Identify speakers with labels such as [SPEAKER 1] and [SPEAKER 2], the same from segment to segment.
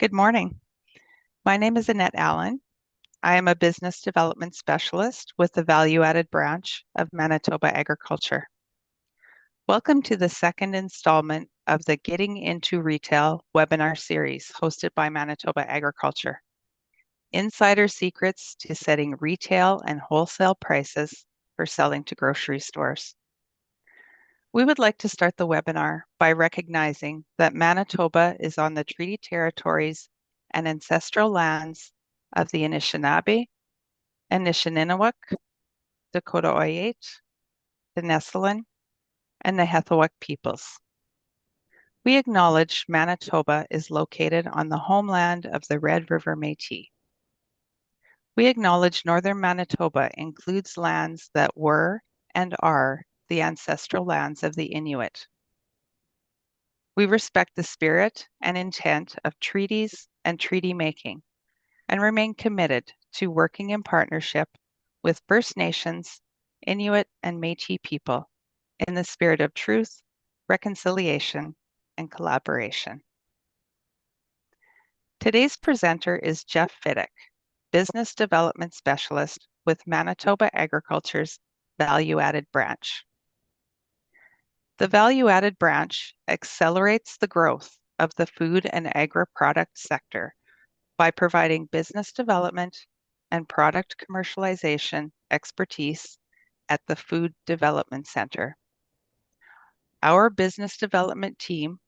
[SPEAKER 1] Good morning. My name is Annette Allen. I am a business development specialist with the value-added branch of Manitoba Agriculture. Welcome to the second installment of the Getting into Retail webinar series hosted by Manitoba Agriculture. Insider secrets to setting retail and wholesale prices for selling to grocery stores. We would like to start the webinar by recognizing that Manitoba is on the treaty territories and ancestral lands of the Anishinaabe, Anishinaabe, Dakota Oyate, the Nessalan, and the Hethouk peoples. We acknowledge Manitoba is located on the homeland of the Red River Métis. We acknowledge northern Manitoba includes lands that were and are the ancestral lands of the Inuit. We respect the spirit and intent of treaties and treaty making and remain committed to working in partnership with First Nations, Inuit, and Métis people in the spirit of truth, reconciliation, and collaboration. Today's presenter is Jeff Fiddick, Business Development Specialist with Manitoba Agriculture's Value-Added Branch. The value-added branch accelerates the growth of the food and agri-product sector by providing business development and product commercialization expertise at the Food Development Center. Our business development team,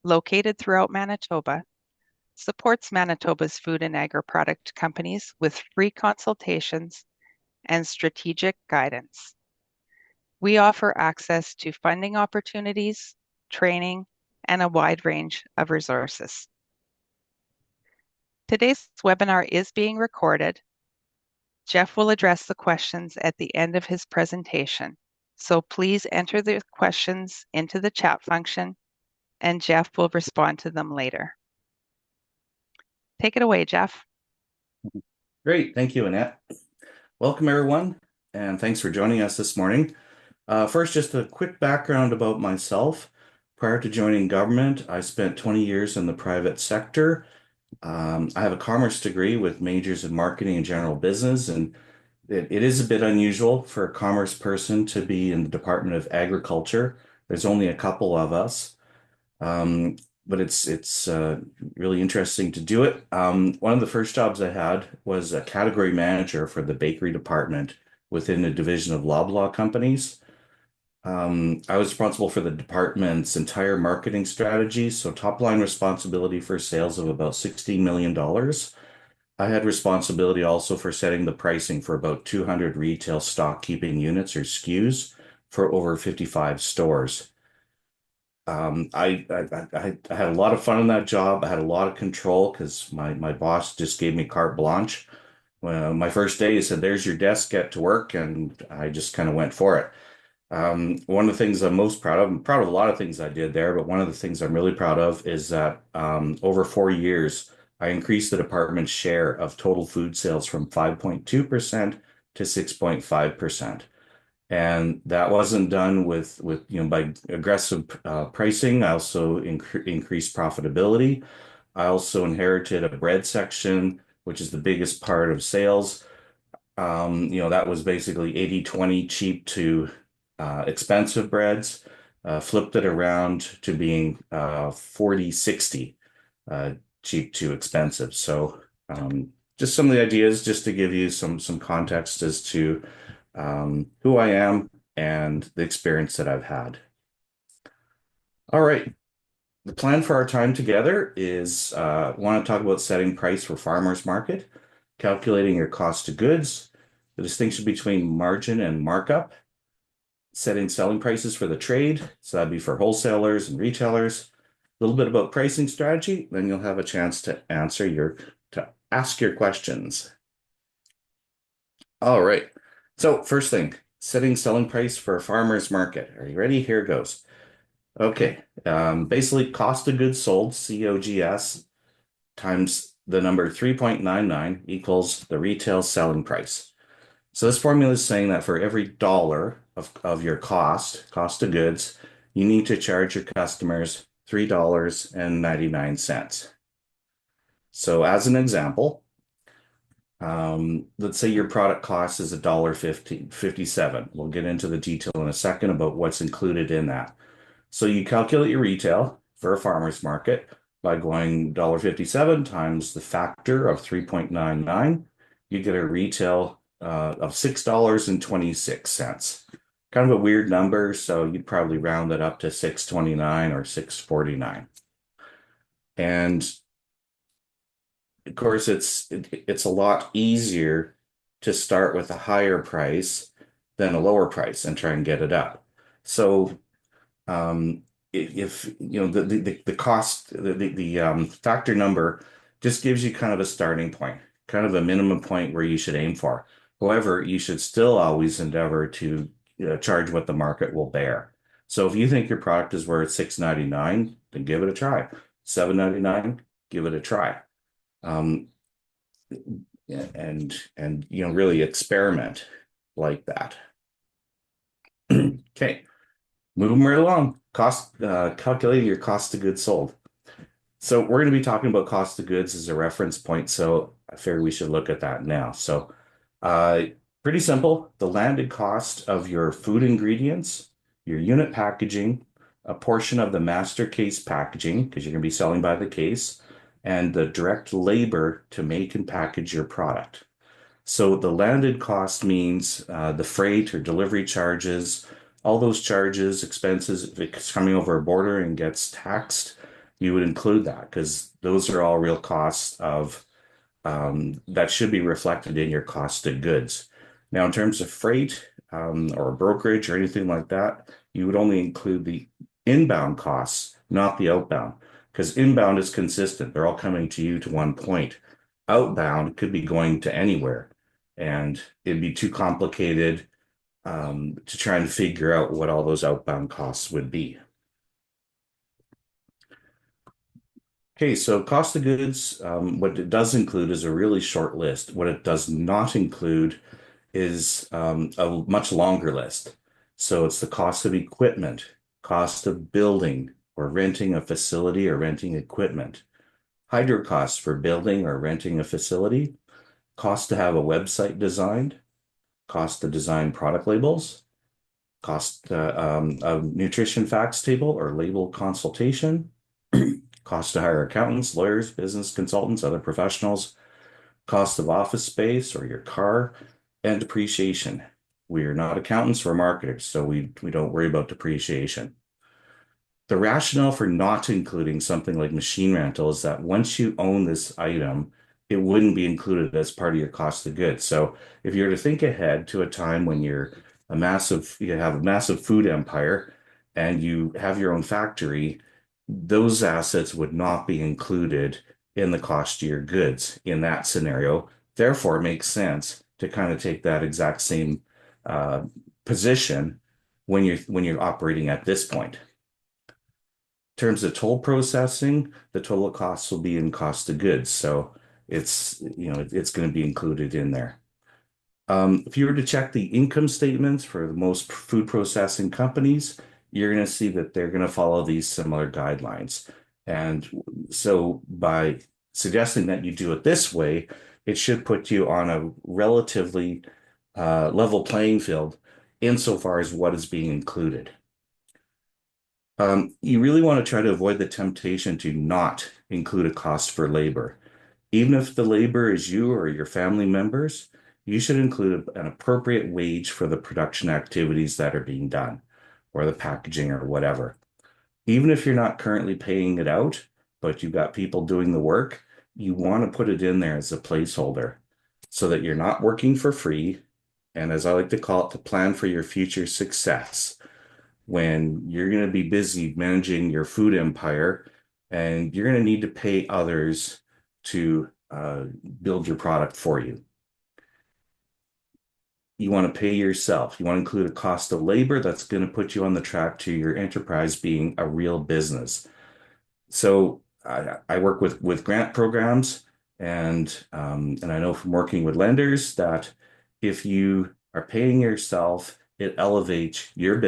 [SPEAKER 1] located throughout Manitoba, supports Manitoba's food and agri-product companies with free consultations and strategic guidance. We offer access to funding opportunities, training, and a wide range of resources. Today's webinar is being recorded. Jeff will address the questions at the end of his presentation, so please enter the questions into the chat function, and Jeff will respond to them later. Take it away, Jeff.
[SPEAKER 2] Great. Thank you, Annette. Welcome, everyone, and thanks for joining us this morning. First, just a quick background about myself. Prior to joining government, I spent 20 years in the private sector. I have a commerce degree with majors in marketing and general business, and it is a bit unusual for a commerce person to be in the Department of Agriculture. There's only a couple of us. But it's really interesting to do it. One of the first jobs I had was a category manager for the bakery department within a division of Loblaw companies. I was responsible for the department's entire marketing strategy, so top line responsibility for sales of about $16 million. I had responsibility also for setting the pricing for about 200 retail stock keeping units or SKUs for over 55 stores. I had a lot of fun in that job. I had a lot of control because my boss just gave me carte blanche. Well, my first day, he said, "There's your desk, get to work," and I just kind of went for it. One of the things I'm most proud of, I'm proud of a lot of things I did there, but one of the things I'm really proud of is that over 4 years, I increased the department's share of total food sales from 5.2% to 6.5%. And that wasn't done with by aggressive pricing. I also increased profitability. I also inherited a bread section, which is the biggest part of sales. That was basically 80/20 cheap to expensive breads. Flipped it around to being 40/60 cheap to expensive. So just some of the ideas, just to give you some context as to who I am and the experience that I've had. All right. The plan for our time together is want to talk about setting price for farmers market, calculating your cost of goods, the distinction between margin and markup, setting selling prices for the trade. So that'd be for wholesalers and retailers. A little bit about pricing strategy, then you'll have a chance to ask your questions. All right. So first thing, setting selling price for a farmer's market. Are you ready? Here it goes. Okay. Basically cost of goods sold, COGS, times the number 3.99 equals the retail selling price. So this formula is saying that for every dollar of your cost of goods, you need to charge your customers $3.99. So as an example, let's say your product cost is $1.57. We'll get into the detail in a second about what's included in that. So you calculate your retail for a farmer's market by going $1.57 times the factor of 3.99. You get a retail of $6.26. Kind of a weird number, so you'd probably round it up to 6.29 or 6.49. And of course, it's a lot easier to start with a higher price than a lower price and try and get it up. So if you know the cost the factor number just gives you kind of a starting point, kind of a minimum point where you should aim for. However, you should still always endeavor to charge what the market will bear. So if you think your product is worth $6.99, then give it a try. $7.99, give it a try. Um, and really experiment like that. Okay. Moving right along. Calculating your cost of goods sold. So we're going to be talking about cost of goods as a reference point. So I figure we should look at that now. So uh, pretty simple. The landed cost of your food ingredients, your unit packaging, a portion of the master case packaging, because you're going to be selling by the case, and the direct labor to make and package your product. So the landed cost means the freight or delivery charges, all those charges, expenses, if it's coming over a border and gets taxed, you would include that because those are all real costs of that should be reflected in your cost of goods. Now, in terms of freight or brokerage or anything like that, you would only include the inbound costs, not the outbound, because inbound is consistent. They're all coming to you to one point. Outbound could be going to anywhere, and it'd be too complicated to try and figure out what all those outbound costs would be. Okay, so cost of goods, what it does include is a really short list. What it does not include is a much longer list. So it's the cost of equipment, cost of building or renting a facility or renting equipment, hydro costs for building or renting a facility, cost to have a website designed, cost to design product labels, cost of nutrition facts table or label consultation, cost to hire accountants, lawyers, business consultants, other professionals, cost of office space or your car, and depreciation. We are not accountants, we're marketers, so we don't worry about depreciation. The rationale for not including something like machine rental is that once you own this item, it wouldn't be included as part of your cost of goods. So if you were to think ahead to a time when you have a massive food empire and you have your own factory, those assets would not be included in the cost of your goods in that scenario. Therefore, it makes sense to kind of take that exact same uh, position when you're operating at this point. In terms of toll processing, the total costs will be in cost of goods, so it's going to be included in there. If you were to check the income statements for the most food processing companies, you're going to see that they're going to follow these similar guidelines. And so by suggesting that you do it this way, it should put you on a relatively level playing field insofar as what is being included. You really want to try to avoid the temptation to not include a cost for labor. Even if the labor is you or your family members, you should include an appropriate wage for the production activities that are being done, or the packaging or whatever. Even if you're not currently paying it out, but you've got people doing the work, you want to put it in there as a placeholder so that you're not working for free. And as I like to call it, to plan for your future success when you're going to be busy managing your food empire and you're going to need to pay others to build your product for you. You want to pay yourself. You want to include a cost of labor that's going to put you on the track to your enterprise being a real business. So I work with grant programs, and I know from working with lenders that if you are paying yourself, it elevates your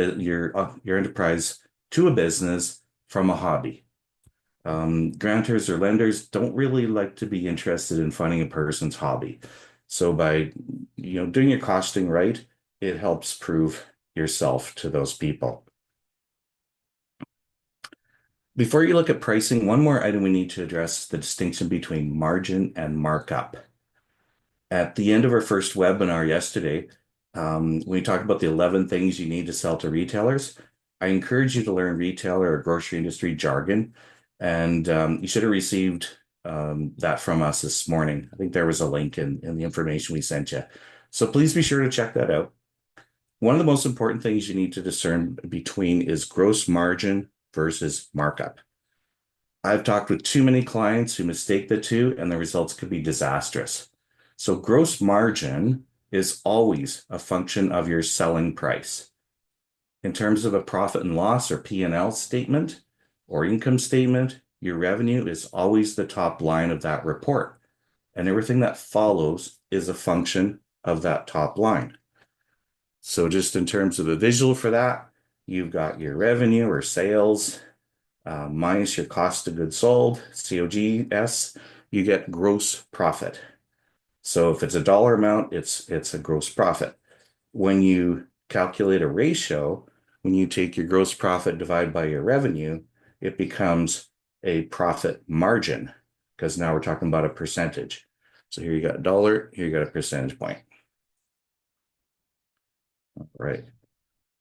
[SPEAKER 2] enterprise to a business from a hobby. Grantors or lenders don't really like to be interested in funding a person's hobby. So by doing your costing right, it helps prove yourself to those people. Before you look at pricing, one more item we need to address is the distinction between margin and markup. At the end of our first webinar yesterday, we talked about the 11 things you need to sell to retailers. I encourage you to learn retailer or grocery industry jargon, and you should have received that from us this morning. I think there was a link in the information we sent you. So please be sure to check that out. One of the most important things you need to discern between is gross margin versus markup. I've talked with too many clients who mistake the two, and the results could be disastrous. So gross margin is always a function of your selling price. In terms of a profit and loss or P&L statement or income statement, your revenue is always the top line of that report. And everything that follows is a function of that top line. So just in terms of a visual for that, you've got your revenue or sales, minus your cost of goods sold, COGS, you get gross profit. So if it's a dollar amount, it's a gross profit. When you calculate a ratio, when you take your gross profit divided by your revenue, it becomes a profit margin because now we're talking about a percentage. So here you got a dollar, here you got a percentage point. All right.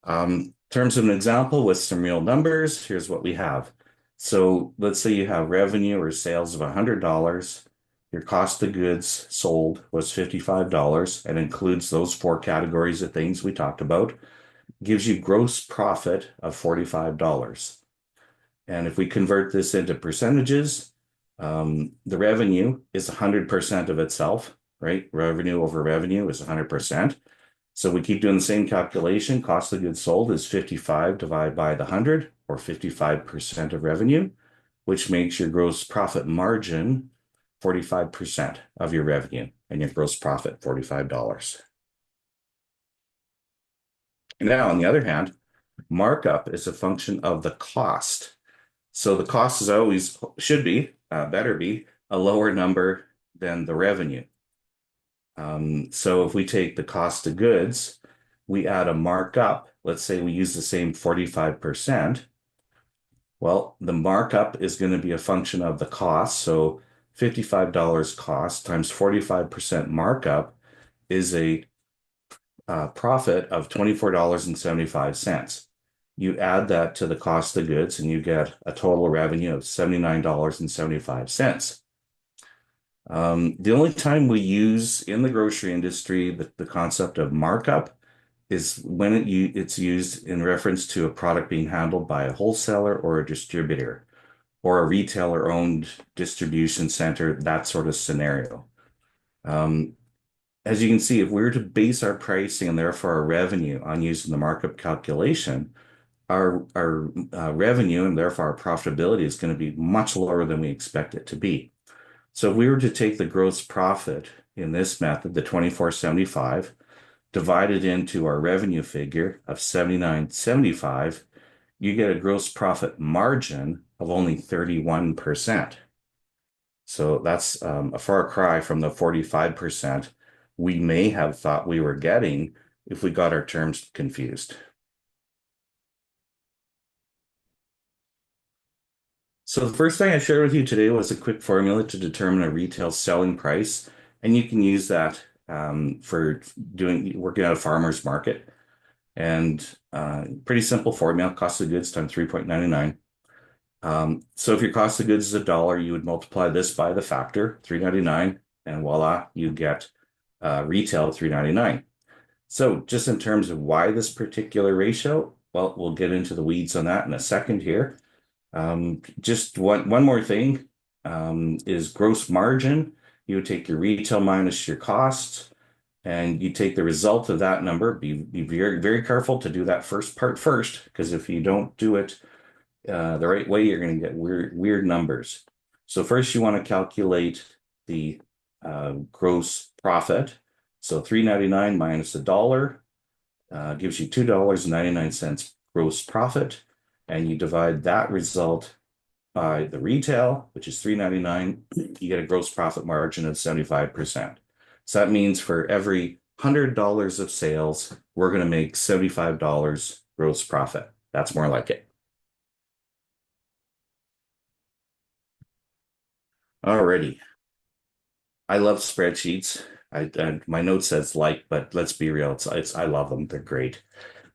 [SPEAKER 2] In terms of an example with some real numbers, here's what we have. So let's say you have revenue or sales of $100. Your cost of goods sold was $55 and includes those four categories of things we talked about. Gives you gross profit of $45. And if we convert this into percentages, the revenue is 100% of itself, right? Revenue over revenue is 100%. So we keep doing the same calculation. Cost of goods sold is 55 divided by the 100, or 55% of revenue, which makes your gross profit margin 45% of your revenue and your gross profit $45. Now, on the other hand, markup is a function of the cost. So the cost is always, should be, better be, a lower number than the revenue. So if we take the cost of goods, we add a markup. Let's say we use the same 45%. Well, the markup is going to be a function of the cost. So $55 cost times 45% markup is a profit of $24.75. You add that to the cost of goods and you get a total revenue of $79.75. The only time we use in the grocery industry the concept of markup is when it's used in reference to a product being handled by a wholesaler or a distributor or a retailer-owned distribution center, that sort of scenario. As you can see, if we were to base our pricing and therefore our revenue on using the markup calculation, our revenue and therefore our profitability is going to be much lower than we expect it to be. So if we were to take the gross profit in this method, the 24.75, divided into our revenue figure of 79.75, you get a gross profit margin of only 31%. So that's a far cry from the 45% we may have thought we were getting if we got our terms confused. So the first thing I shared with you today was a quick formula to determine a retail selling price, and you can use that for working at a farmer's market. And pretty simple formula: cost of goods times 3.99. So if your cost of goods is $1, you would multiply this by the factor 3.99, and voila, you get retail 3.99. So just in terms of why this particular ratio, well, we'll get into the weeds on that in a second here. Just one more thing is gross margin. You would take your retail minus your costs, and you take the result of that number. Be very, very careful to do that first part first, because if you don't do it the right way, you're going to get weird numbers. So first you want to calculate the gross profit. So $3.99 minus $1 gives you $2.99 gross profit, and you divide that result by the retail, which is $3.99, you get a gross profit margin of 75%. So that means for every $100 of sales, we're going to make $75 gross profit. That's more like it. Alrighty. I love spreadsheets. My note says like, but let's be real. I love them. They're great.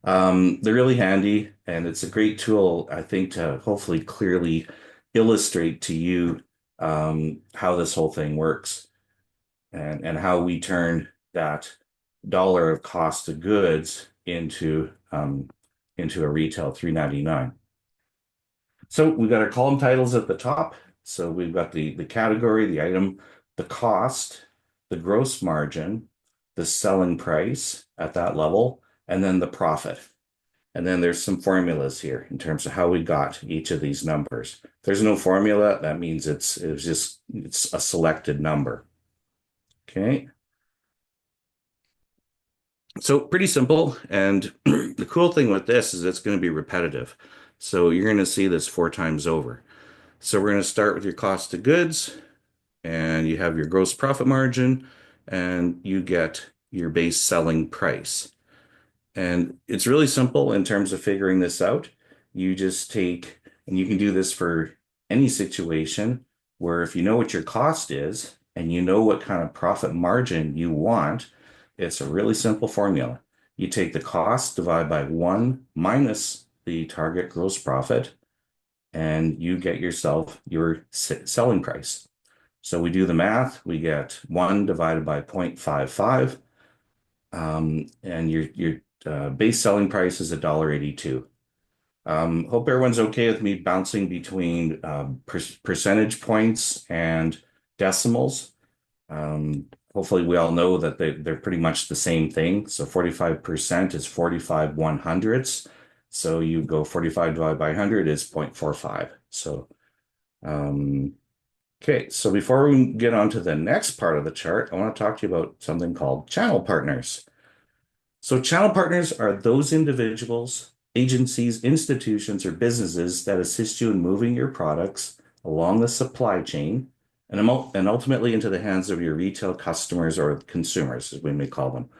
[SPEAKER 2] They're really handy, and it's a great tool, I think, to hopefully clearly illustrate to you how this whole thing works and how we turn that dollar of cost of goods into a retail 3.99. So we've got our column titles at the top. So we've got the category, the item, the cost, the gross margin, the selling price at that level, and then the profit. And then there's some formulas here in terms of how we got each of these numbers. If there's no formula, that means it's a selected number. Okay. So pretty simple. And the cool thing with this is it's going to be repetitive. So you're going to see this 4 times over. So we're going to start with your cost of goods, and you have your gross profit margin, and you get your base selling price. And it's really simple in terms of figuring this out. You just take, and you can do this for any situation where if you know what your cost is and you know what kind of profit margin you want, it's a really simple formula. You take the cost divided by 1 minus the target gross profit, and you get yourself your selling price. So we do the math, we get 1 divided by 0.55, and your base selling price is $1.82. Hope everyone's okay with me bouncing between percentage points and decimals. Hopefully we all know that they're pretty much the same thing. So 45% is 45 100ths. So you go 45 divided by 100 is 0.45. So, okay. So before we get on to the next part of the chart, I want to talk to you about something called channel partners. So channel partners are those individuals, agencies, institutions, or businesses that assist you in moving your products along the supply chain and ultimately into the hands of your retail customers or consumers, as we may call them.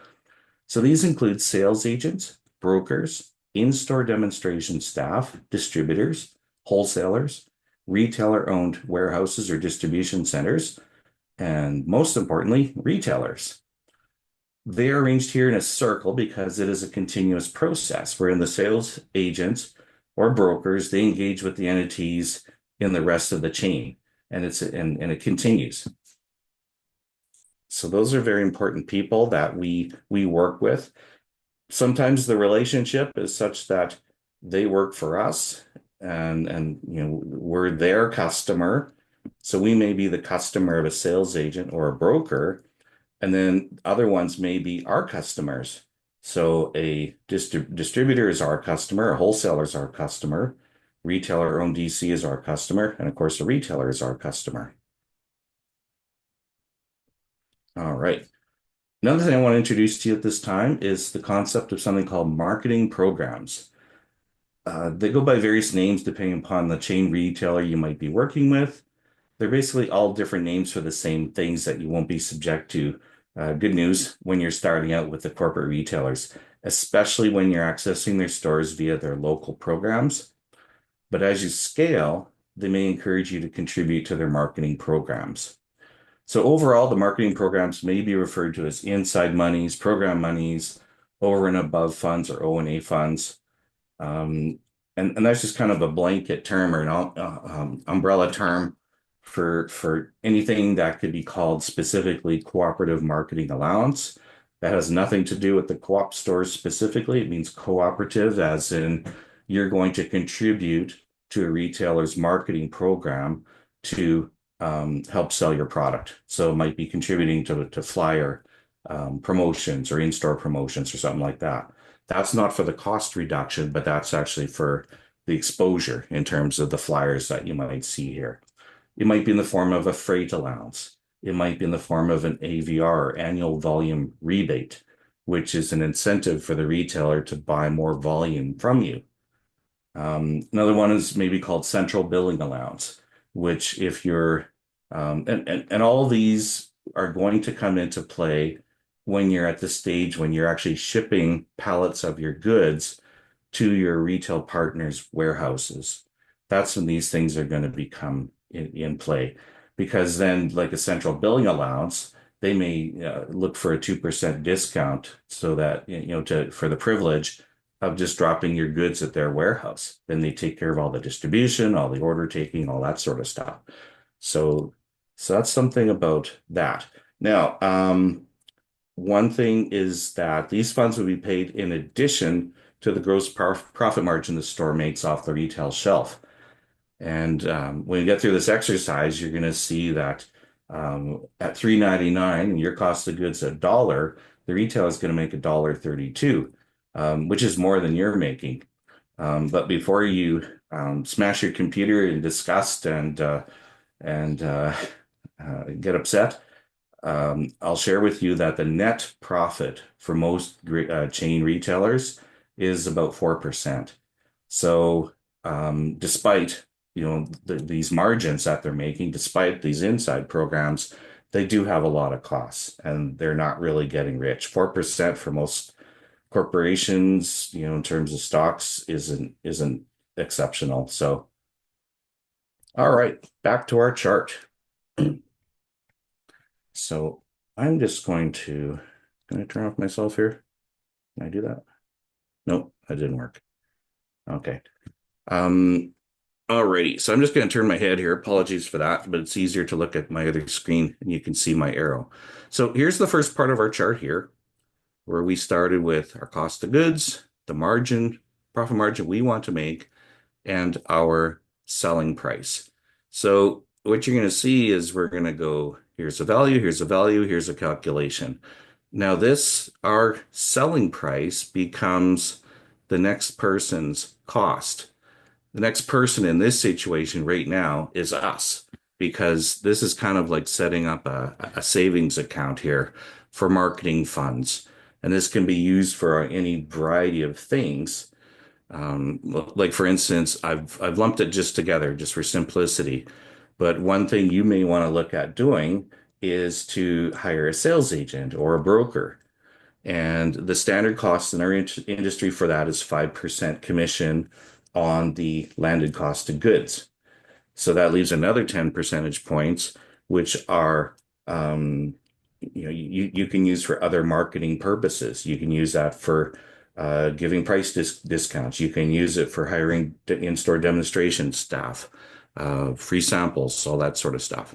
[SPEAKER 2] So these include sales agents, brokers, in-store demonstration staff, distributors, wholesalers, retailer-owned warehouses or distribution centers, and most importantly, retailers. They are arranged here in a circle because it is a continuous process wherein the sales agents or brokers, they engage with the entities in the rest of the chain, and it continues. So those are very important people that we work with. Sometimes the relationship is such that they work for us, and we're their customer. So we may be the customer of a sales agent or a broker, and then other ones may be our customers. So a distributor is our customer, a wholesaler is our customer, retailer owned DC is our customer, and of course a retailer is our customer. All right. Another thing I want to introduce to you at this time is the concept of something called marketing programs. They go by various names depending upon the chain retailer you might be working with. They're basically all different names for the same things that you won't be subject to. Good news when you're starting out with the corporate retailers, especially when you're accessing their stores via their local programs. But as you scale, they may encourage you to contribute to their marketing programs. So overall, the marketing programs may be referred to as inside monies, program monies, over and above funds or O&A funds. And that's just kind of a blanket term or an umbrella term for anything that could be called specifically cooperative marketing allowance. That has nothing to do with the co-op stores specifically. It means cooperative, as in you're going to contribute to a retailer's marketing program to help sell your product. So it might be contributing to flyer promotions or in-store promotions or something like that. That's not for the cost reduction, but that's actually for the exposure in terms of the flyers that you might see here. It might be in the form of a freight allowance. It might be in the form of an AVR, annual volume rebate, which is an incentive for the retailer to buy more volume from you. Another one is maybe called central billing allowance, which if you're, and all these are going to come into play when you're at the stage when you're actually shipping pallets of your goods to your retail partners' warehouses. That's when these things are going to become in play. Because then, like a central billing allowance, they may look for a 2% discount so that, for the privilege of just dropping your goods at their warehouse. Then they take care of all the distribution, all the order taking, all that sort of stuff. So, so that's something about that. Now, one thing is that these funds would be paid in addition to the gross profit margin the store makes off the retail shelf. And when you get through this exercise, you're going to see that at $3.99, your cost of goods $1, the retail is going to make $1.32, which is more than you're making. But before you smash your computer in disgust and get upset, I'll share with you that the net profit for most chain retailers is about 4%. So, despite these margins that they're making, despite these inside programs, they do have a lot of costs, and they're not really getting rich. 4% for most corporations, in terms of stocks, isn't exceptional. So, all right, back to our chart. So I'm just can I turn off myself here? Can I do that? Nope, that didn't work. Okay. Um, Alrighty. So I'm just going to turn my head here. Apologies for that, but it's easier to look at my other screen and you can see my arrow. So here's the first part of our chart here, where we started with our cost of goods, the margin, profit margin we want to make, and our selling price. So what you're going to see is we're going to go, here's a value, here's a value, here's a calculation. Now this, our selling price becomes the next person's cost. The next person in this situation right now is us, because this is kind of like setting up a savings account here for marketing funds. And this can be used for any variety of things. Like for instance, I've lumped it just together just for simplicity. But one thing you may want to look at doing is to hire a sales agent or a broker. And the standard cost in our industry for that is 5% commission on the landed cost of goods. So that leaves another 10 percentage points, which are, you can use for other marketing purposes. You can use that for giving price discounts. You can use it for hiring in-store demonstration staff, free samples, all that sort of stuff.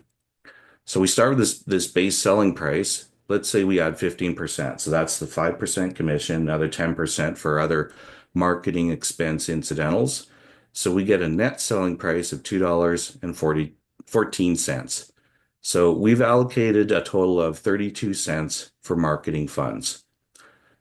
[SPEAKER 2] So we start with this base selling price. Let's say we add 15%. So that's the 5% commission, another 10% for other marketing expense incidentals. So we get a net selling price of $2.14. So we've allocated a total of 32 cents for marketing funds.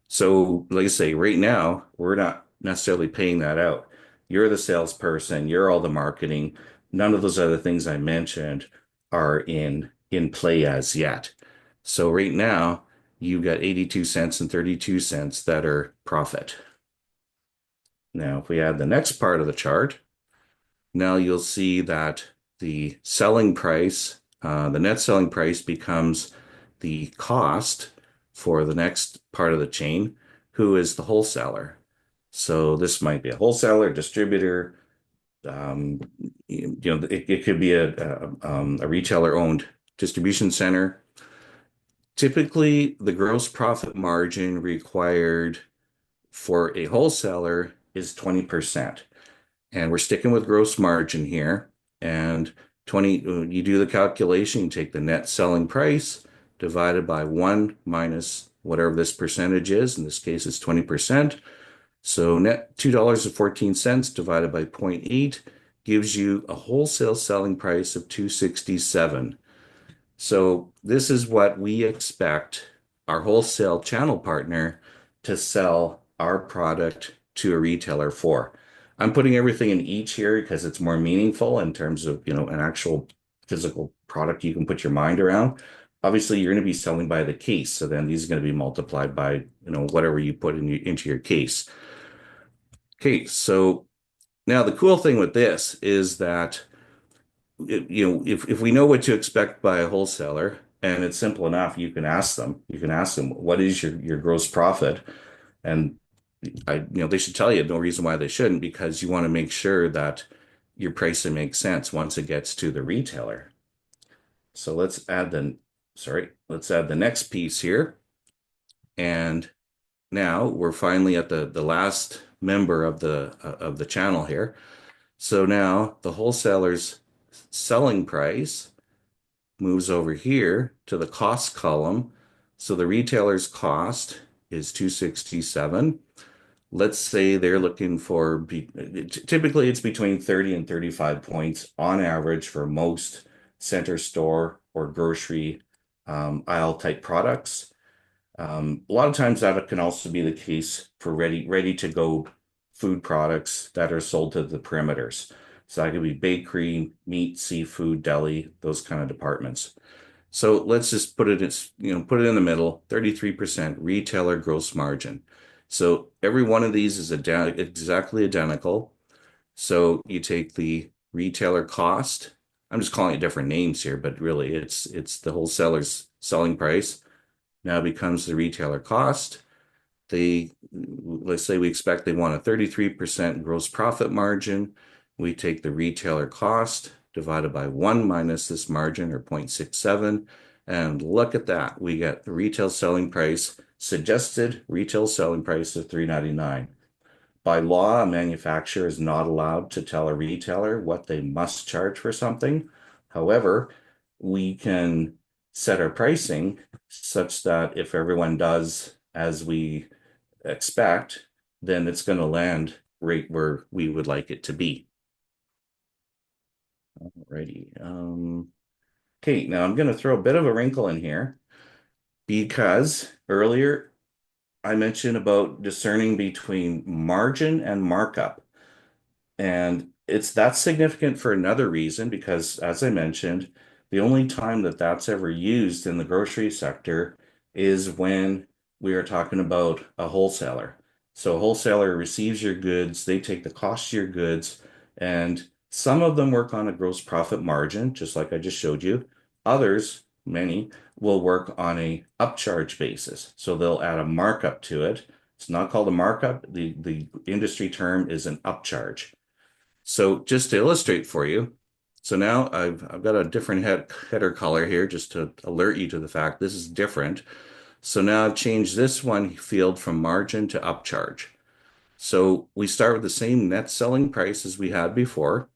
[SPEAKER 2] So, like I say, right now, we're not necessarily paying that out. You're the salesperson, you're all the marketing. None of those other things I mentioned are in play as yet. So right now, you've got 82 cents and 32 cents that are profit. Now, if we add the next part of the chart, now you'll see that the selling price, the net selling price becomes the cost for the next part of the chain, who is the wholesaler. So this might be a wholesaler, distributor. It could be a retailer-owned distribution center. Typically, the gross profit margin required for a wholesaler is 20%. And we're sticking with gross margin here. And 20, you do the calculation, you take the net selling price divided by 1 minus whatever this percentage is. In this case, it's 20%. So net $2.14 divided by zero point 0.8 gives you a wholesale selling price of 267. So this is what we expect our wholesale channel partner to sell our product to a retailer for. I'm putting everything in each here because it's more meaningful in terms of, an actual physical product you can put your mind around. Obviously, you're going to be selling by the case, so then these are going to be multiplied by, whatever you put into your case. Okay, so Now, the cool thing with this is that if we know what to expect by a wholesaler, and it's simple enough, you can ask them, what is your gross profit? And they should tell you no reason why they shouldn't, because you want to make sure that your pricing makes sense once it gets to the retailer. So let's add the next piece here. And now we're finally at the last member of the channel here. So now the wholesaler's selling price moves over here to the cost column. So the retailer's cost is 267. Let's say they're looking for typically it's between 30 and 35 points on average for most center store or grocery aisle type products. A lot of times that can also be the case for ready to go food products that are sold to the perimeters. So that could be bakery, meat, seafood, deli, those kind of departments. So let's just put it in the middle, 33% retailer gross margin. So every one of these is exactly identical. So you take the retailer cost. I'm just calling it different names here, but really it's the wholesaler's selling price now becomes the retailer cost. Let's say we expect they want a 33% gross profit margin. We take the retailer cost divided by 1 minus this margin, or 0.67. And look at that. We get the retail selling price, suggested retail selling price of $3.99. By law, a manufacturer is not allowed to tell a retailer what they must charge for something. However, we can set our pricing such that if everyone does as we expect, then it's going to land right where we would like it to be. Alrighty. Okay, now I'm going to throw a bit of a wrinkle in here because earlier I mentioned about discerning between margin and markup. And that's significant for another reason because, as I mentioned, the only time that that's ever used in the grocery sector is when we are talking about a wholesaler. So a wholesaler receives your goods, they take the cost of your goods, and some of them work on a gross profit margin, just like I just showed you. Others, many, will work on a upcharge basis. So they'll add a markup to it. It's not called a markup. The industry term is an upcharge. So just to illustrate for you, so now I've got a different header color here just to alert you to the fact this is different. So now I've changed this one field from margin to upcharge. So we start with the same net selling price as we had before.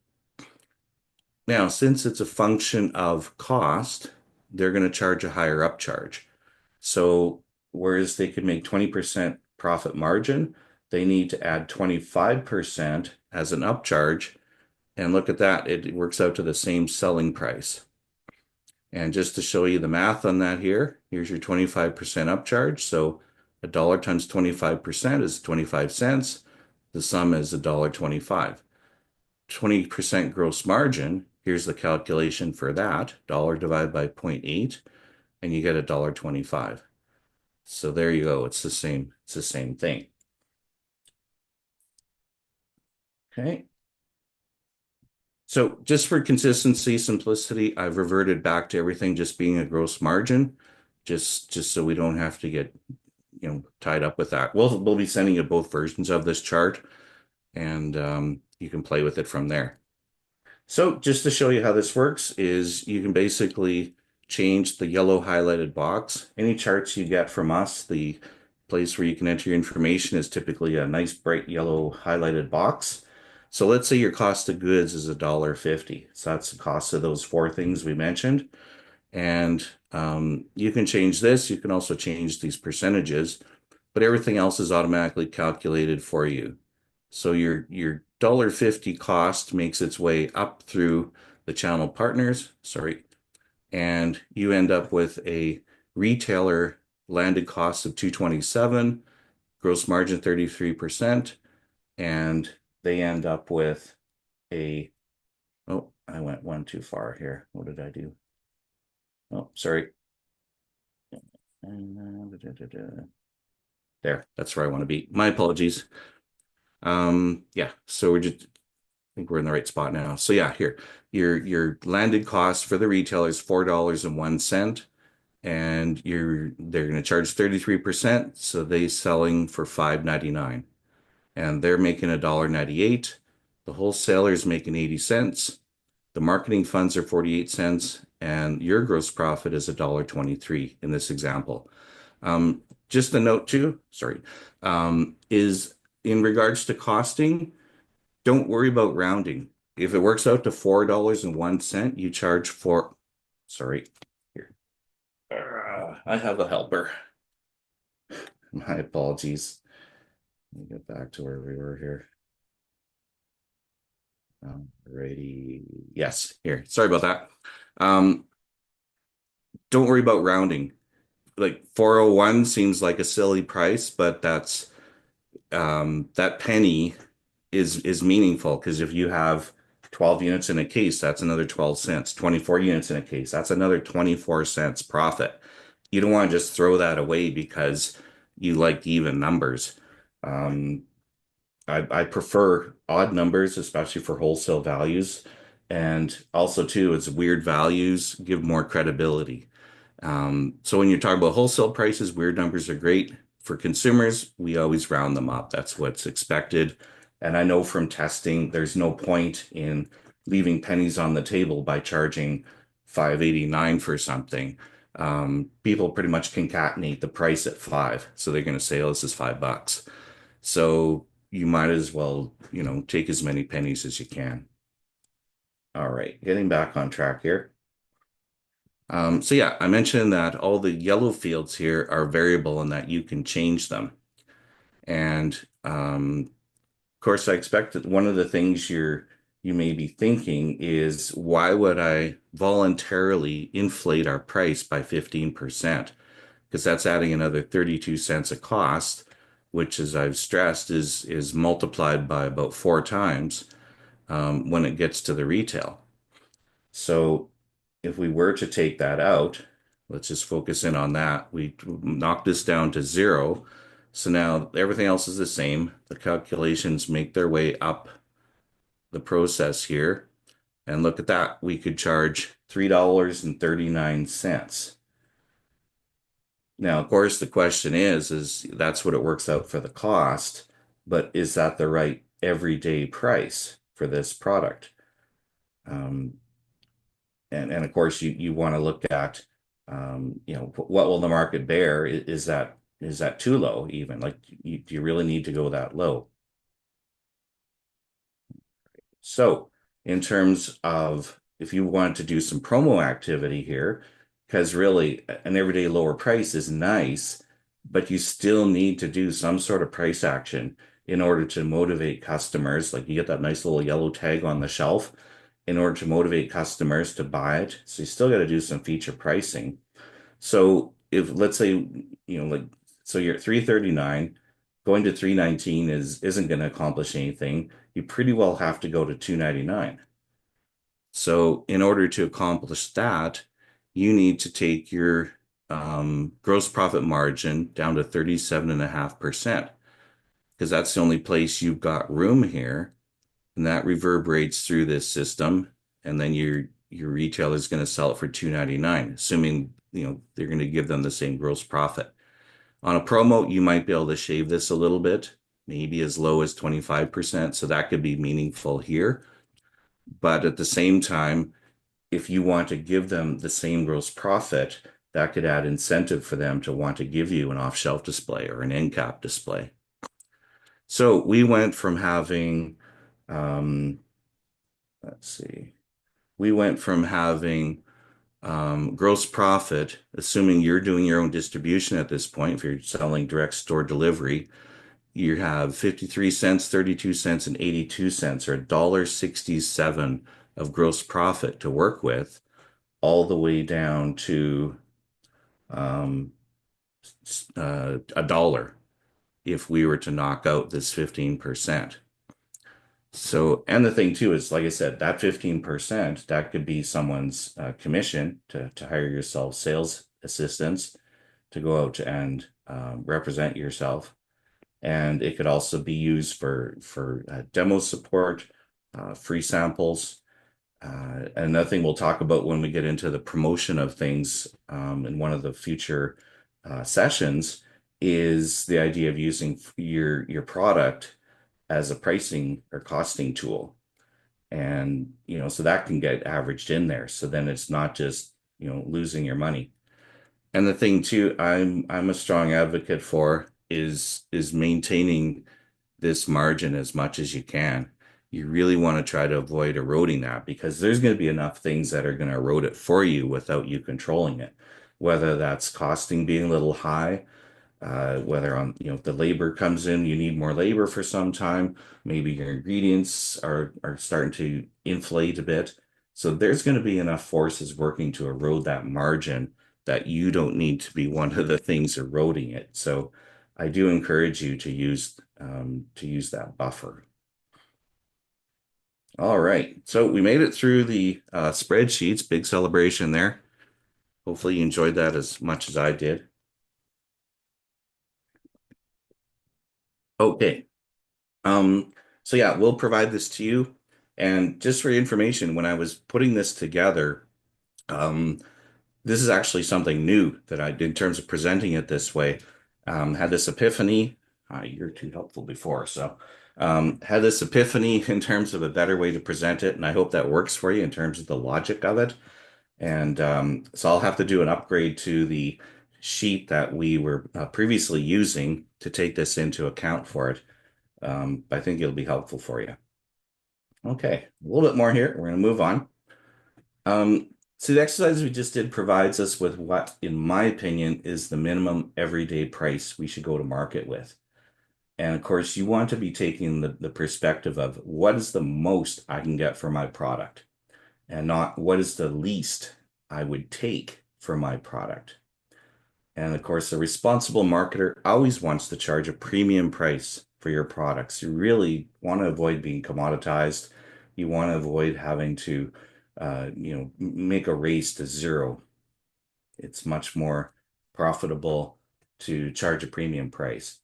[SPEAKER 2] Now, since it's a function of cost, they're going to charge a higher upcharge. So whereas they could make 20% profit margin, they need to add 25% as an upcharge. And look at that, it works out to the same selling price. And just to show you the math on that here, here's your 25% upcharge. So a dollar times 25% is 25 cents. The sum is $1.25. 20% gross margin, here's the calculation for that, dollar divided by 0.8, and you get $1.25. So there you go. It's the same thing. Okay. So just for consistency, simplicity, I've reverted back to everything just being a gross margin, just so we don't have to get, tied up with that. We'll be sending you both versions of this chart, and you can play with it from there. So just to show you how this works is you can basically change the yellow highlighted box. Any charts you get from us, the place where you can enter your information is typically a nice bright yellow highlighted box. So let's say your cost of goods is $1.50. So that's the cost of those four things we mentioned. And you can change this. You can also change these percentages, but everything else is automatically calculated for you. So your $1.50 cost makes its way up through the channel partners, sorry, and you end up with a retailer landed cost of 227, gross margin 33%, and they end up with a, oh, I went one too far here. What did I do? Oh, sorry. There, that's where I want to be. My apologies. Yeah, so we're just think we're in the right spot now. So yeah, here, your landed cost for the retailer is $4.01, and they're going to charge 33%, so they selling for $5.99, and they're making $1.98. The wholesaler is making 80 cents. The marketing funds are 48 cents, and your gross profit is $1.23 in this example. Just a note too, sorry, is in regards to costing, don't worry about rounding. If it works out to $4.01, you charge for, sorry, here. I have a helper. My apologies. Let me get back to where we were here. Alrighty. Yes, here. Sorry about that. Um, don't worry about rounding. Like 401 seems like a silly price, but that penny is meaningful, because if you have 12 units in a case, that's another 12 cents. 24 units in a case, that's another 24 cents profit. You don't want to just throw that away because you like even numbers. Um, I prefer odd numbers, especially for wholesale values. And also, too, it's weird values give more credibility. So when you're talking about wholesale prices, weird numbers are great. For consumers, we always round them up. That's what's expected. And I know from testing, there's no point in leaving pennies on the table by charging 5.89 for something. People pretty much concatenate the price at five. So they're going to say, oh, this is $5. So you might as well, take as many pennies as you can. All right, getting back on track here. So yeah, I mentioned that all the yellow fields here are variable and that you can change them. And of course, I expect that one of the things you may be thinking is, why would I voluntarily inflate our price by 15%? Because that's adding another 32 cents a cost, which, as I've stressed, is multiplied by about four times when it gets to the retail. So if we were to take that out, let's just focus in on that. We knock this down to zero. So now everything else is the same. The calculations make their way up the process here. And look at that. We could charge $3.39. Now, of course, the question is that's what it works out for the cost, but is that the right everyday price for this product? Um, and of course you want to look at what will the market bear. Is that too low? Even, like, do you really need to go that low? So in terms of, if you want to do some promo activity here, because really an everyday lower price is nice, but you still need to do some sort of price action in order to motivate customers. Like, you get that nice little yellow tag on the shelf in order to motivate customers to buy it. So you still got to do some feature pricing. So if, let's say, like, so you're at 339, going to 319 isn't going to accomplish anything. You pretty well have to go to 299. So in order to accomplish that, you need to take your gross profit margin down to 37.5%, because that's the only place you've got room here, and that reverberates through this system, and then your retailer is going to sell it for 299, assuming they're going to give them the same gross profit. On a promo, you might be able to shave this a little bit, maybe as low as 25%, so that could be meaningful here. But at the same time, if you want to give them the same gross profit, that could add incentive for them to want to give you an off-shelf display or an end cap display. So we went from having, let's see, we went from having gross profit, assuming you're doing your own distribution at this point, if you're selling direct store delivery, you have 53 cents, 32 cents, and 82 cents, or $1.67 of gross profit to work with, all the way down to um, a dollar if we were to knock out this 15%. So, and the thing too is, like I said, that 15%, that could be someone's commission to hire yourself sales assistants to go out and represent yourself. And it could also be used for demo support, free samples. Another thing we'll talk about when we get into the promotion of things in one of the future sessions is the idea of using your product as a pricing or costing tool. And, so that can get averaged in there. So then it's not just, losing your money. And the thing too, I'm a strong advocate for is maintaining this margin as much as you can. You really want to try to avoid eroding that because there's going to be enough things that are going to erode it for you without you controlling it. Whether that's costing being a little high, whether if the labor comes in, you need more labor for some time. Maybe your ingredients are starting to inflate a bit. So there's going to be enough forces working to erode that margin that you don't need to be one of the things eroding it. So I do encourage you to use that buffer. All right, so we made it through the spreadsheets. Big celebration there. Hopefully you enjoyed that as much as I did. Okay. Um, so yeah, we'll provide this to you. And just for your information, when I was putting this together, um, this is actually something new that I did in terms of presenting it this way. Had this epiphany. You're too helpful before, so had this epiphany in terms of a better way to present it, and I hope that works for you in terms of the logic of it. And so I'll have to do an upgrade to the sheet that we were previously using to take this into account for it. But I think it'll be helpful for you. Okay, a little bit more here. We're going to move on. So the exercise we just did provides us with what, in my opinion, is the minimum everyday price we should go to market with. And of course, you want to be taking the perspective of what is the most I can get for my product and not what is the least I would take for my product. And of course, a responsible marketer always wants to charge a premium price for your products. You really want to avoid being commoditized. You want to avoid having to, make a race to zero. It's much more profitable to charge a premium price.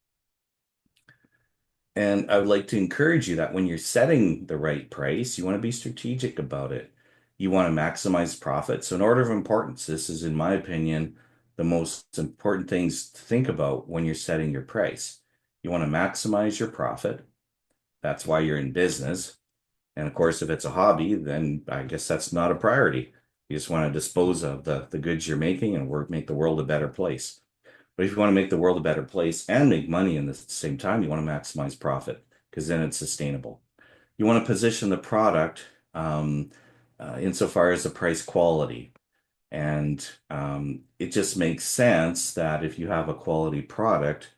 [SPEAKER 2] And I would like to encourage you that when you're setting the right price, you want to be strategic about it. You want to maximize profit. So, in order of importance, this is, in my opinion, the most important things to think about when you're setting your price. You want to maximize your profit. That's why you're in business. And of course, if it's a hobby, then I guess that's not a priority. You just want to dispose of the goods you're making and make the world a better place. But if you want to make the world a better place and make money in the same time, you want to maximize profit because then it's sustainable. You want to position the product insofar as the price quality. And it just makes sense that if you have a quality product,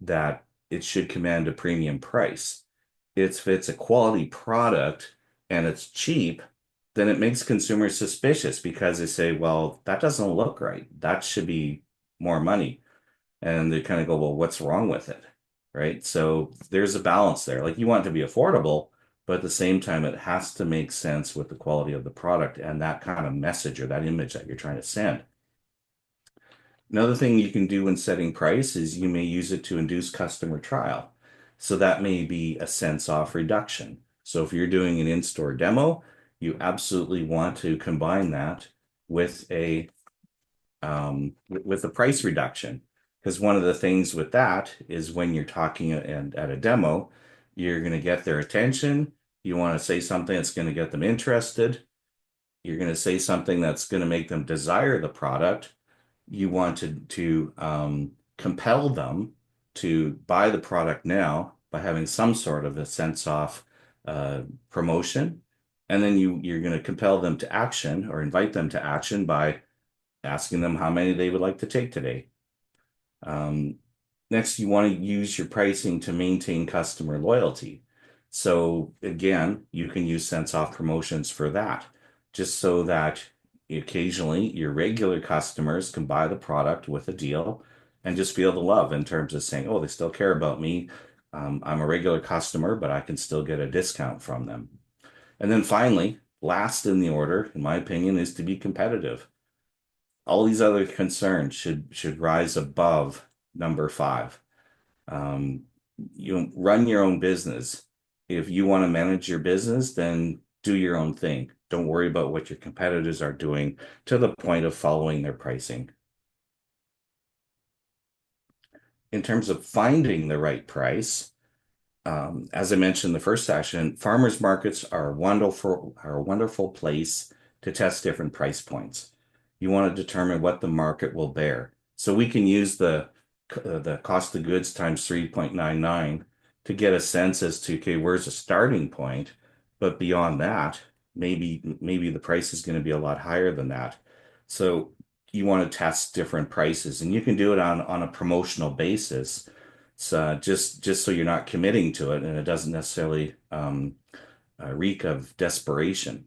[SPEAKER 2] that it should command a premium price. If it's a quality product and it's cheap, then it makes consumers suspicious because they say, well, that doesn't look right. That should be more money. And they kind of go, well, what's wrong with it? Right. So there's a balance there. Like you want it to be affordable, but at the same time, it has to make sense with the quality of the product and that kind of message or that image that you're trying to send. Another thing you can do when setting price is you may use it to induce customer trial. So that may be a cents off reduction. So if you're doing an in-store demo, you absolutely want to combine that with a price reduction. Because one of the things with that is when you're talking at a demo, you're going to get their attention. You want to say something that's going to get them interested. You're going to say something that's going to make them desire the product. You want to compel them to buy the product now by having some sort of a cents off promotion. And then you're going to compel them to action or invite them to action by asking them how many they would like to take today. Um, Next, you want to use your pricing to maintain customer loyalty. So again, you can use cents off promotions for that, just so that occasionally your regular customers can buy the product with a deal and just feel the love in terms of saying, oh, they still care about me. I'm a regular customer, but I can still get a discount from them. And then finally, last in the order, in my opinion, is to be competitive. All these other concerns should rise above number five. Um, you run your own business. If you want to manage your business, then do your own thing. Don't worry about what your competitors are doing to the point of following their pricing. In terms of finding the right price, as I mentioned in the first session, farmers markets are a wonderful place to test different price points. You want to determine what the market will bear. So we can use the cost of goods times 3.99 to get a sense as to, okay, where's a starting point? But beyond that, maybe the price is going to be a lot higher than that. So you want to test different prices, and you can do it on a promotional basis. So just so you're not committing to it, and it doesn't necessarily reek of desperation.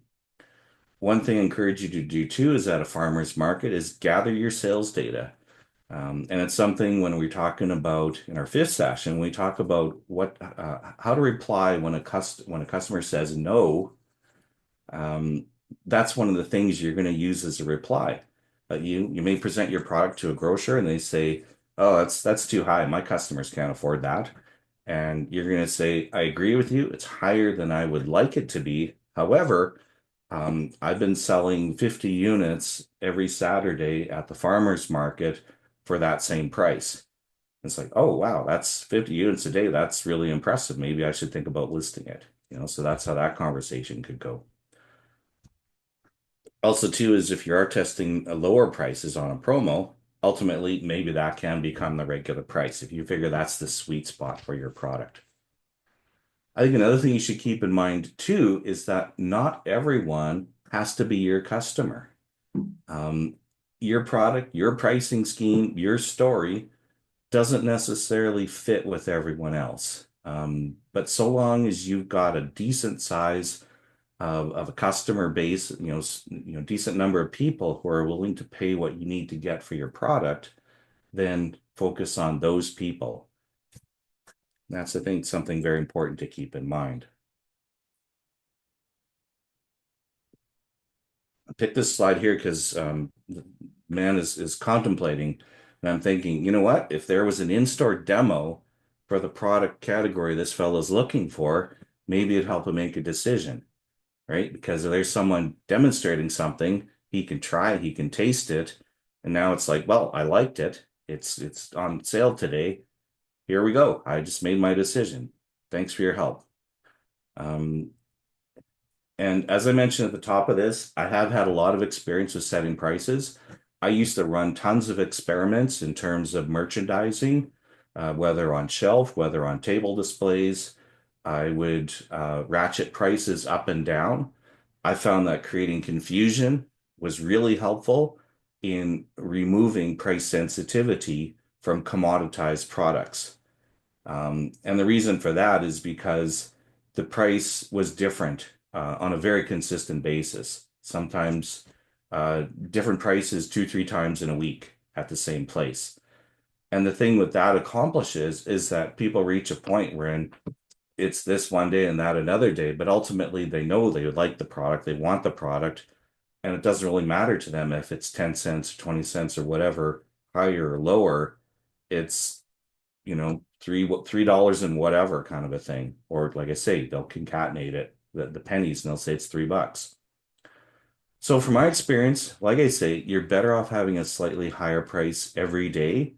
[SPEAKER 2] One thing I encourage you to do too is at a farmer's market is gather your sales data. And it's something when we're talking about in our fifth session, we talk about how to reply when when a customer says no. Um, that's one of the things you're going to use as a reply. You may present your product to a grocer and they say, "Oh, that's too high. My customers can't afford that." And you're going to say, "I agree with you. It's higher than I would like it to be. However, I've been selling 50 units every Saturday at the farmer's market for that same price." It's like, "Oh, wow, that's 50 units a day. That's really impressive. Maybe I should think about listing it." So that's how that conversation could go. Also, too, is if you are testing lower prices on a promo, ultimately maybe that can become the regular price if you figure that's the sweet spot for your product. I think another thing you should keep in mind too is that not everyone has to be your customer. Um, your product, your pricing scheme, your story doesn't necessarily fit with everyone else. But so long as you've got a decent size of a customer base, decent number of people who are willing to pay what you need to get for your product, then focus on those people. That's, I think, something very important to keep in mind. I picked this slide here because the man is contemplating, and I'm thinking, you know what? If there was an in-store demo for the product category this fellow's looking for, maybe it'd help him make a decision, right? Because if there's someone demonstrating something, he can try it, he can taste it, and now it's like, well, I liked it. It's on sale today. Here we go. I just made my decision. Thanks for your help. Um, and as I mentioned at the top of this, I have had a lot of experience with setting prices. I used to run tons of experiments in terms of merchandising, whether on shelf, whether on table displays. I would ratchet prices up and down. I found that creating confusion was really helpful in removing price sensitivity from commoditized products. And the reason for that is because the price was different on a very consistent basis. Sometimes different prices two, three times in a week at the same place. And the thing with that accomplishes is that people reach a point wherein it's this one day and that another day, but ultimately they know they would like the product, they want the product, and it doesn't really matter to them if it's 10 cents, 20 cents, or whatever, higher or lower. It's $3 and whatever kind of a thing. Or like I say, they'll concatenate it, the pennies, and they'll say it's $3. So from my experience, like I say, you're better off having a slightly higher price every day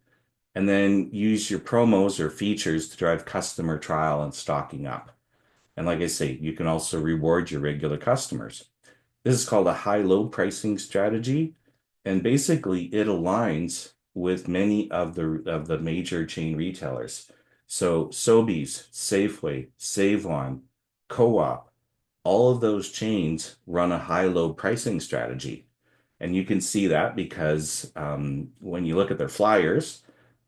[SPEAKER 2] and then use your promos or features to drive customer trial and stocking up. And like I say, you can also reward your regular customers. This is called a high-low pricing strategy, and basically it aligns with many of the major chain retailers. So Sobeys, Safeway, Save-On, Co-op, all of those chains run a high-low pricing strategy. And you can see that because when you look at their flyers,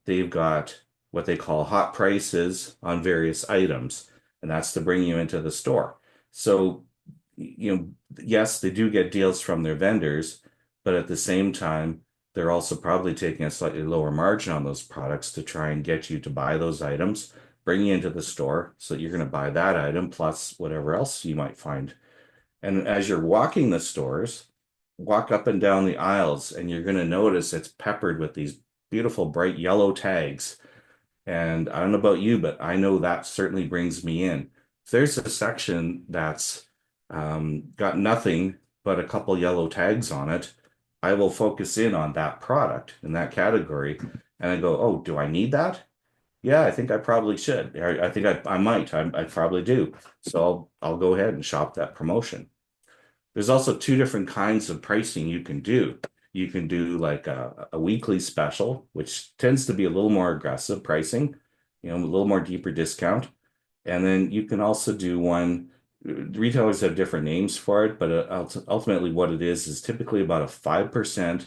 [SPEAKER 2] they've got what they call hot prices on various items, and that's to bring you into the store. So, yes, they do get deals from their vendors, but at the same time, they're also probably taking a slightly lower margin on those products to try and get you to buy those items, bring you into the store so that you're going to buy that item plus whatever else you might find. And as you're walking the stores, walk up and down the aisles, and you're going to notice it's peppered with these beautiful bright yellow tags. And I don't know about you, but I know that certainly brings me in. If there's a section that's got nothing but a couple yellow tags on it, I will focus in on that product in that category, and I go, oh, do I need that? Yeah, I think I probably should. I think I might. I probably do. So I'll go ahead and shop that promotion. There's also two different kinds of pricing you can do. You can do like a weekly special, which tends to be a little more aggressive pricing, a little more deeper discount. And then you can also do one, retailers have different names for it, but ultimately what it is typically about a 5%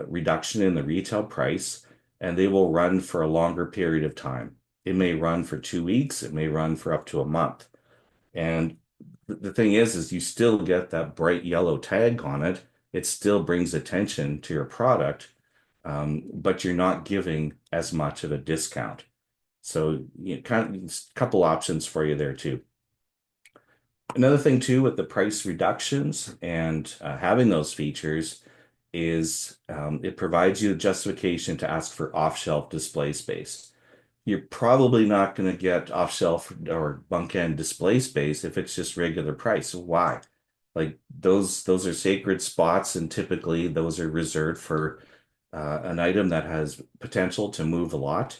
[SPEAKER 2] reduction in the retail price, and they will run for a longer period of time. It may run for 2 weeks, it may run for up to a month. And the thing is you still get that bright yellow tag on it. It still brings attention to your product, but you're not giving as much of a discount. So kind of a couple options for you there too. Another thing too with the price reductions and having those features is it provides you a justification to ask for off-shelf display space. You're probably not going to get off-shelf or bunk end display space if it's just regular price. Why? Like those are sacred spots, and typically those are reserved for an item that has potential to move a lot,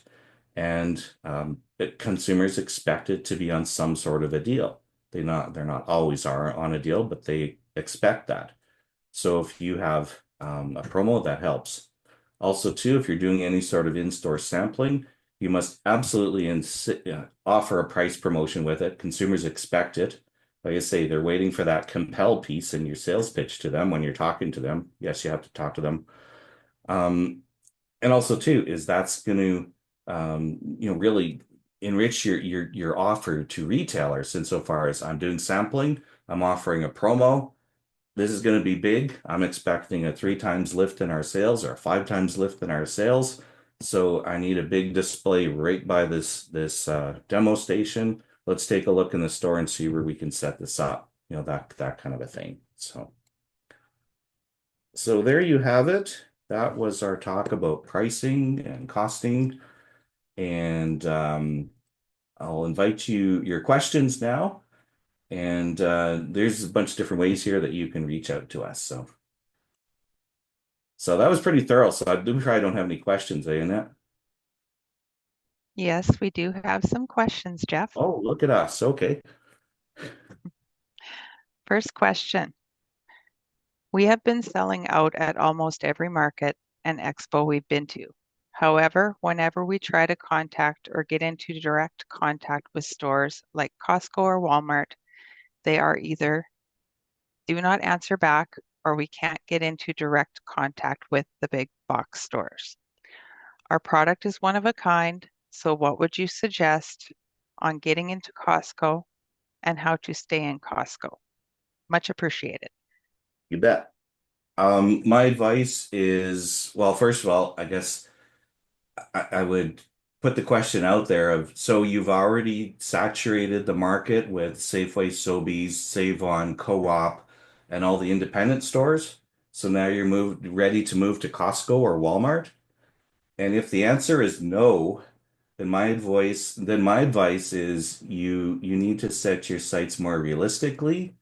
[SPEAKER 2] and consumers expect it to be on some sort of a deal. They're not always are on a deal, but they expect that. So if you have a promo, that helps. Also, too, if you're doing any sort of in-store sampling, you must absolutely offer a price promotion with it. Consumers expect it. Like I say, they're waiting for that compel piece in your sales pitch to them when you're talking to them. Yes, you have to talk to them. Um, and also, too, is that's going to really enrich your offer to retailers insofar as I'm doing sampling, I'm offering a promo. This is going to be big. I'm expecting a 3 times lift in our sales or a 5 times lift in our sales. So I need a big display right by this demo station. Let's take a look in the store and see where we can set this up. That kind of a thing. So there you have it. That was our talk about pricing and costing. And I'll invite your questions now. And there's a bunch of different ways here that you can reach out to us. So that was pretty thorough. So I do try I don't have any questions, Annette.
[SPEAKER 1] Yes, we do have some questions, Jeff.
[SPEAKER 2] Oh, look at us. Okay.
[SPEAKER 1] First question. We have been selling out at almost every market and expo we've been to. However, whenever we try to contact or get into direct contact with stores like Costco or Walmart, they are either do not answer back or we can't get into direct contact with the big box stores. Our product is one of a kind, so what would you suggest on getting into Costco and how to stay in Costco? Much appreciated.
[SPEAKER 2] You bet. My advice is, well, first of all, I guess I would put the question out there of, so you've already saturated the market with Safeway, Sobeys, Save-On, Co-op, and all the independent stores. So now you're ready to move to Costco or Walmart. And if the answer is no, then my advice is you need to set your sights more realistically,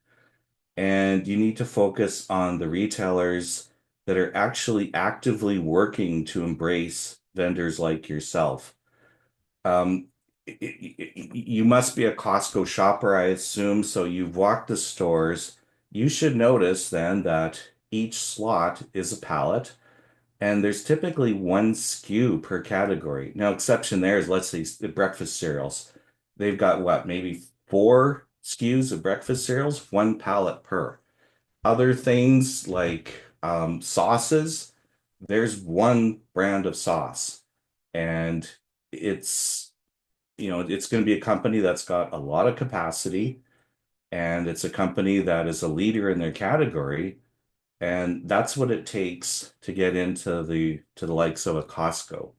[SPEAKER 2] and you need to focus on the retailers that are actually actively working to embrace vendors like yourself. Um, you must be a Costco shopper, I assume, so you've walked the stores. You should notice then that each slot is a pallet, and there's typically one SKU per category. Now, exception there is, let's say, the breakfast cereals. They've got what, maybe 4 SKUs of breakfast cereals, one pallet per. Other things like sauces, there's one brand of sauce. And it's, it's going to be a company that's got a lot of capacity, and it's a company that is a leader in their category. And that's what it takes to get into the likes of a Costco.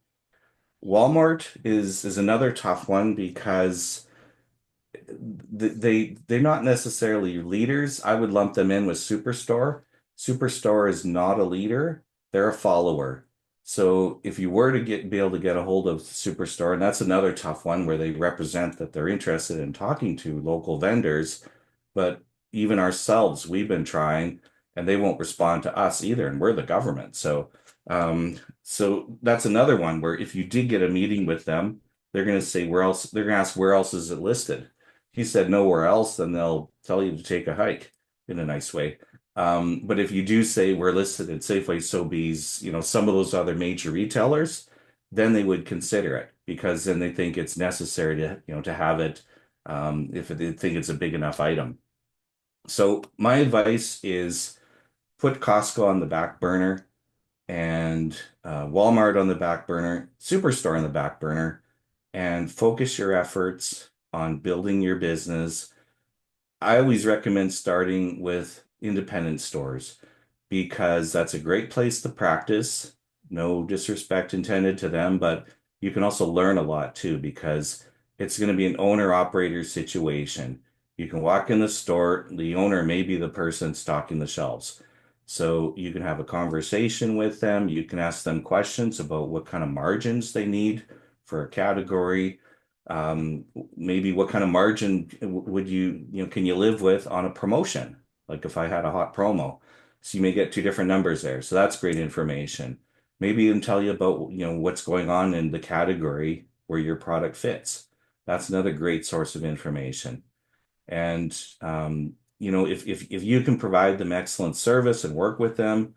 [SPEAKER 2] Walmart is another tough one because they're not necessarily leaders. I would lump them in with Superstore. Superstore is not a leader, they're a follower. So if you were to be able to get a hold of Superstore, and that's another tough one where they represent that they're interested in talking to local vendors, but even ourselves, we've been trying, and they won't respond to us either, and we're the government. So that's another one where if you did get a meeting with them, they're going to say where else, they're going to ask where else is it listed. If you said nowhere else, then they'll tell you to take a hike in a nice way. But if you do say we're listed at Safeway, Sobeys, some of those other major retailers, then they would consider it because then they think it's necessary to have it, if they think it's a big enough item. So my advice is put Costco on the back burner and Walmart on the back burner, Superstore on the back burner, and focus your efforts on building your business. I always recommend starting with independent stores because that's a great place to practice. No disrespect intended to them, but you can also learn a lot too because it's going to be an owner operator situation. You can walk in the store, the owner may be the person stocking the shelves. So you can have a conversation with them. You can ask them questions about what kind of margins they need for a category. Maybe what kind of margin would can you live with on a promotion? Like if I had a hot promo. So you may get two different numbers there. So that's great information. Maybe even tell you about, what's going on in the category where your product fits. That's another great source of information. And if you can provide them excellent service and work with them,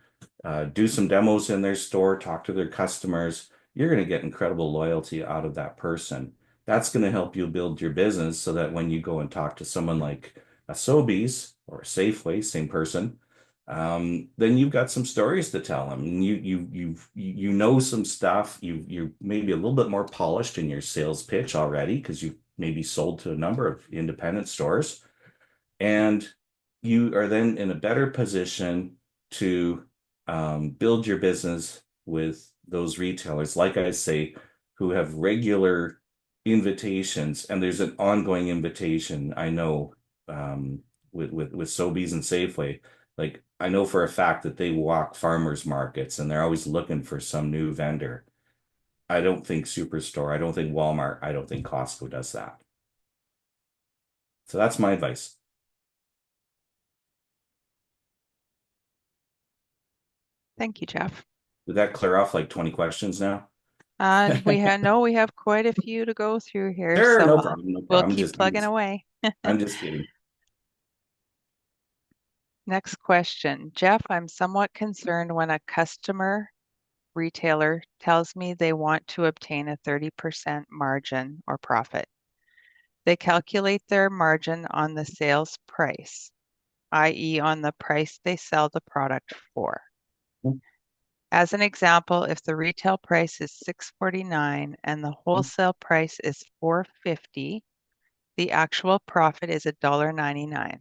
[SPEAKER 2] do some demos in their store, talk to their customers, you're going to get incredible loyalty out of that person. That's going to help you build your business so that when you go and talk to someone like a Sobeys or a Safeway, same person, then you've got some stories to tell them. And you know some stuff. You're maybe a little bit more polished in your sales pitch already because you've maybe sold to a number of independent stores, and you are then in a better position to build your business with those retailers, like I say, who have regular invitations, and there's an ongoing invitation. I know with Sobeys and Safeway, like I know for a fact that they walk farmers markets and they're always looking for some new vendor. I don't think Superstore, I don't think Walmart, I don't think Costco does that. So that's my advice.
[SPEAKER 1] Thank you, Jeff.
[SPEAKER 2] Did that clear off like 20 questions now?
[SPEAKER 1] We have quite a few to go through here,
[SPEAKER 2] Sure,
[SPEAKER 1] so
[SPEAKER 2] no problem, no
[SPEAKER 1] we'll
[SPEAKER 2] problem.
[SPEAKER 1] keep plugging away.
[SPEAKER 2] I'm just kidding.
[SPEAKER 1] Next question. Jeff, I'm somewhat concerned when a customer retailer tells me they want to obtain a 30% margin or profit. They calculate their margin on the sales price, i.e., on the price they sell the product for. As an example, if the retail price is $6.49 and the wholesale price is $4.50, the actual profit is $1.99.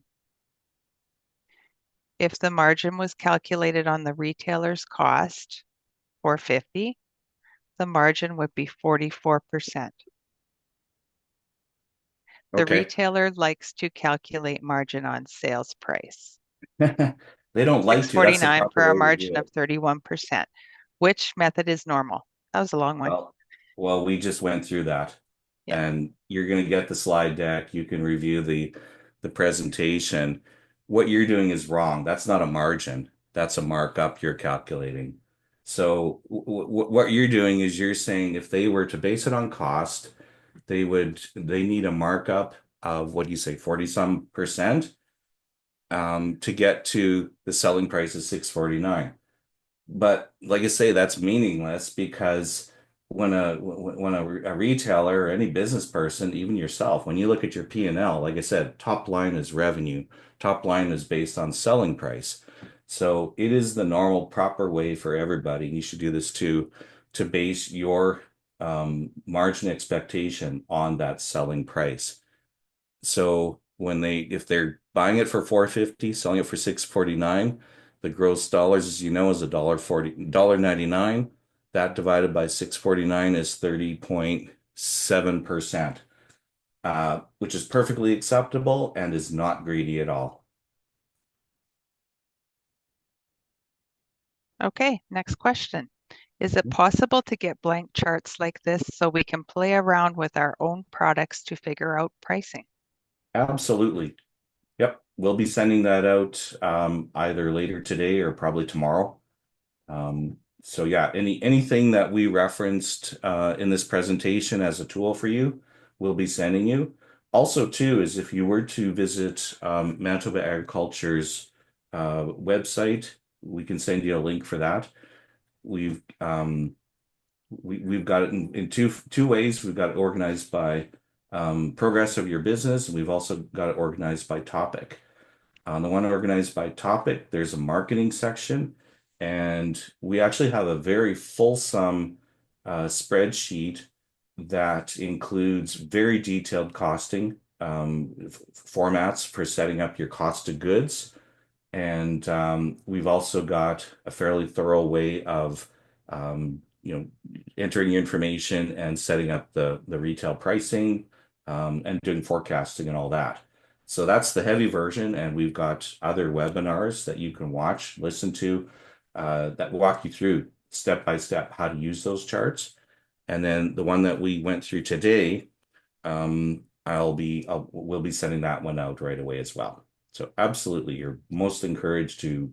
[SPEAKER 1] If the margin was calculated on the retailer's cost, $4.50, the margin would be 44%. The
[SPEAKER 2] Okay.
[SPEAKER 1] retailer likes to calculate margin on sales price.
[SPEAKER 2] They don't like to. That's the
[SPEAKER 1] 649
[SPEAKER 2] proper
[SPEAKER 1] for a
[SPEAKER 2] way to
[SPEAKER 1] margin
[SPEAKER 2] do
[SPEAKER 1] of
[SPEAKER 2] it.
[SPEAKER 1] 31%. Which method is normal? That was a long one.
[SPEAKER 2] Well, well, we just went through that,
[SPEAKER 1] Yeah.
[SPEAKER 2] and you're going to get the slide deck. You can review the presentation. What you're doing is wrong. That's not a margin. That's a markup you're calculating. So what you're doing is you're saying if they were to base it on cost, they need a markup of what do you say, 40 some percent, to get to the selling price of 649. But like I say, that's meaningless because when a retailer or any business person, even yourself, when you look at your P&L, like I said, top line is revenue, top line is based on selling price. So it is the normal, proper way for everybody. You should do this too, to base your margin expectation on that selling price. So if they're buying it for 450, selling it for 649, the gross dollars, as you know, is $1.99. That divided by 649 is 30.7%, which is perfectly acceptable and is not greedy at all.
[SPEAKER 1] Okay, next question. Is it possible to get blank charts like this so we can play around with our own products to figure out pricing?
[SPEAKER 2] Absolutely. Yep. We'll be sending that out either later today or probably tomorrow. So yeah, anything that we referenced in this presentation as a tool for you, we'll be sending you. Also, too, is if you were to visit Manitoba Agriculture's website, we can send you a link for that. We've we've got it in two ways. We've got it organized by progress of your business, and we've also got it organized by topic. On the one organized by topic, there's a marketing section, and we actually have a very fulsome spreadsheet that includes very detailed costing formats for setting up your cost of goods. And we've also got a fairly thorough way of, entering information and setting up the retail pricing and doing forecasting and all that. So that's the heavy version, and we've got other webinars that you can watch, listen to, that walk you through step by step how to use those charts. And then the one that we went through today, we'll be sending that one out right away as well. So absolutely, you're most encouraged to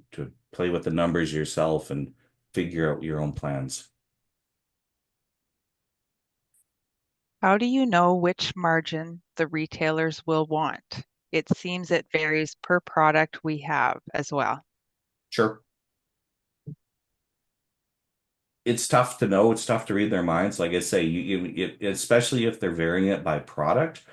[SPEAKER 2] play with the numbers yourself and figure out your own plans.
[SPEAKER 1] How do you know which margin the retailers will want? It seems it varies per product we have as well.
[SPEAKER 2] Sure. It's tough to know. It's tough to read their minds. Like I say, especially if they're varying it by product,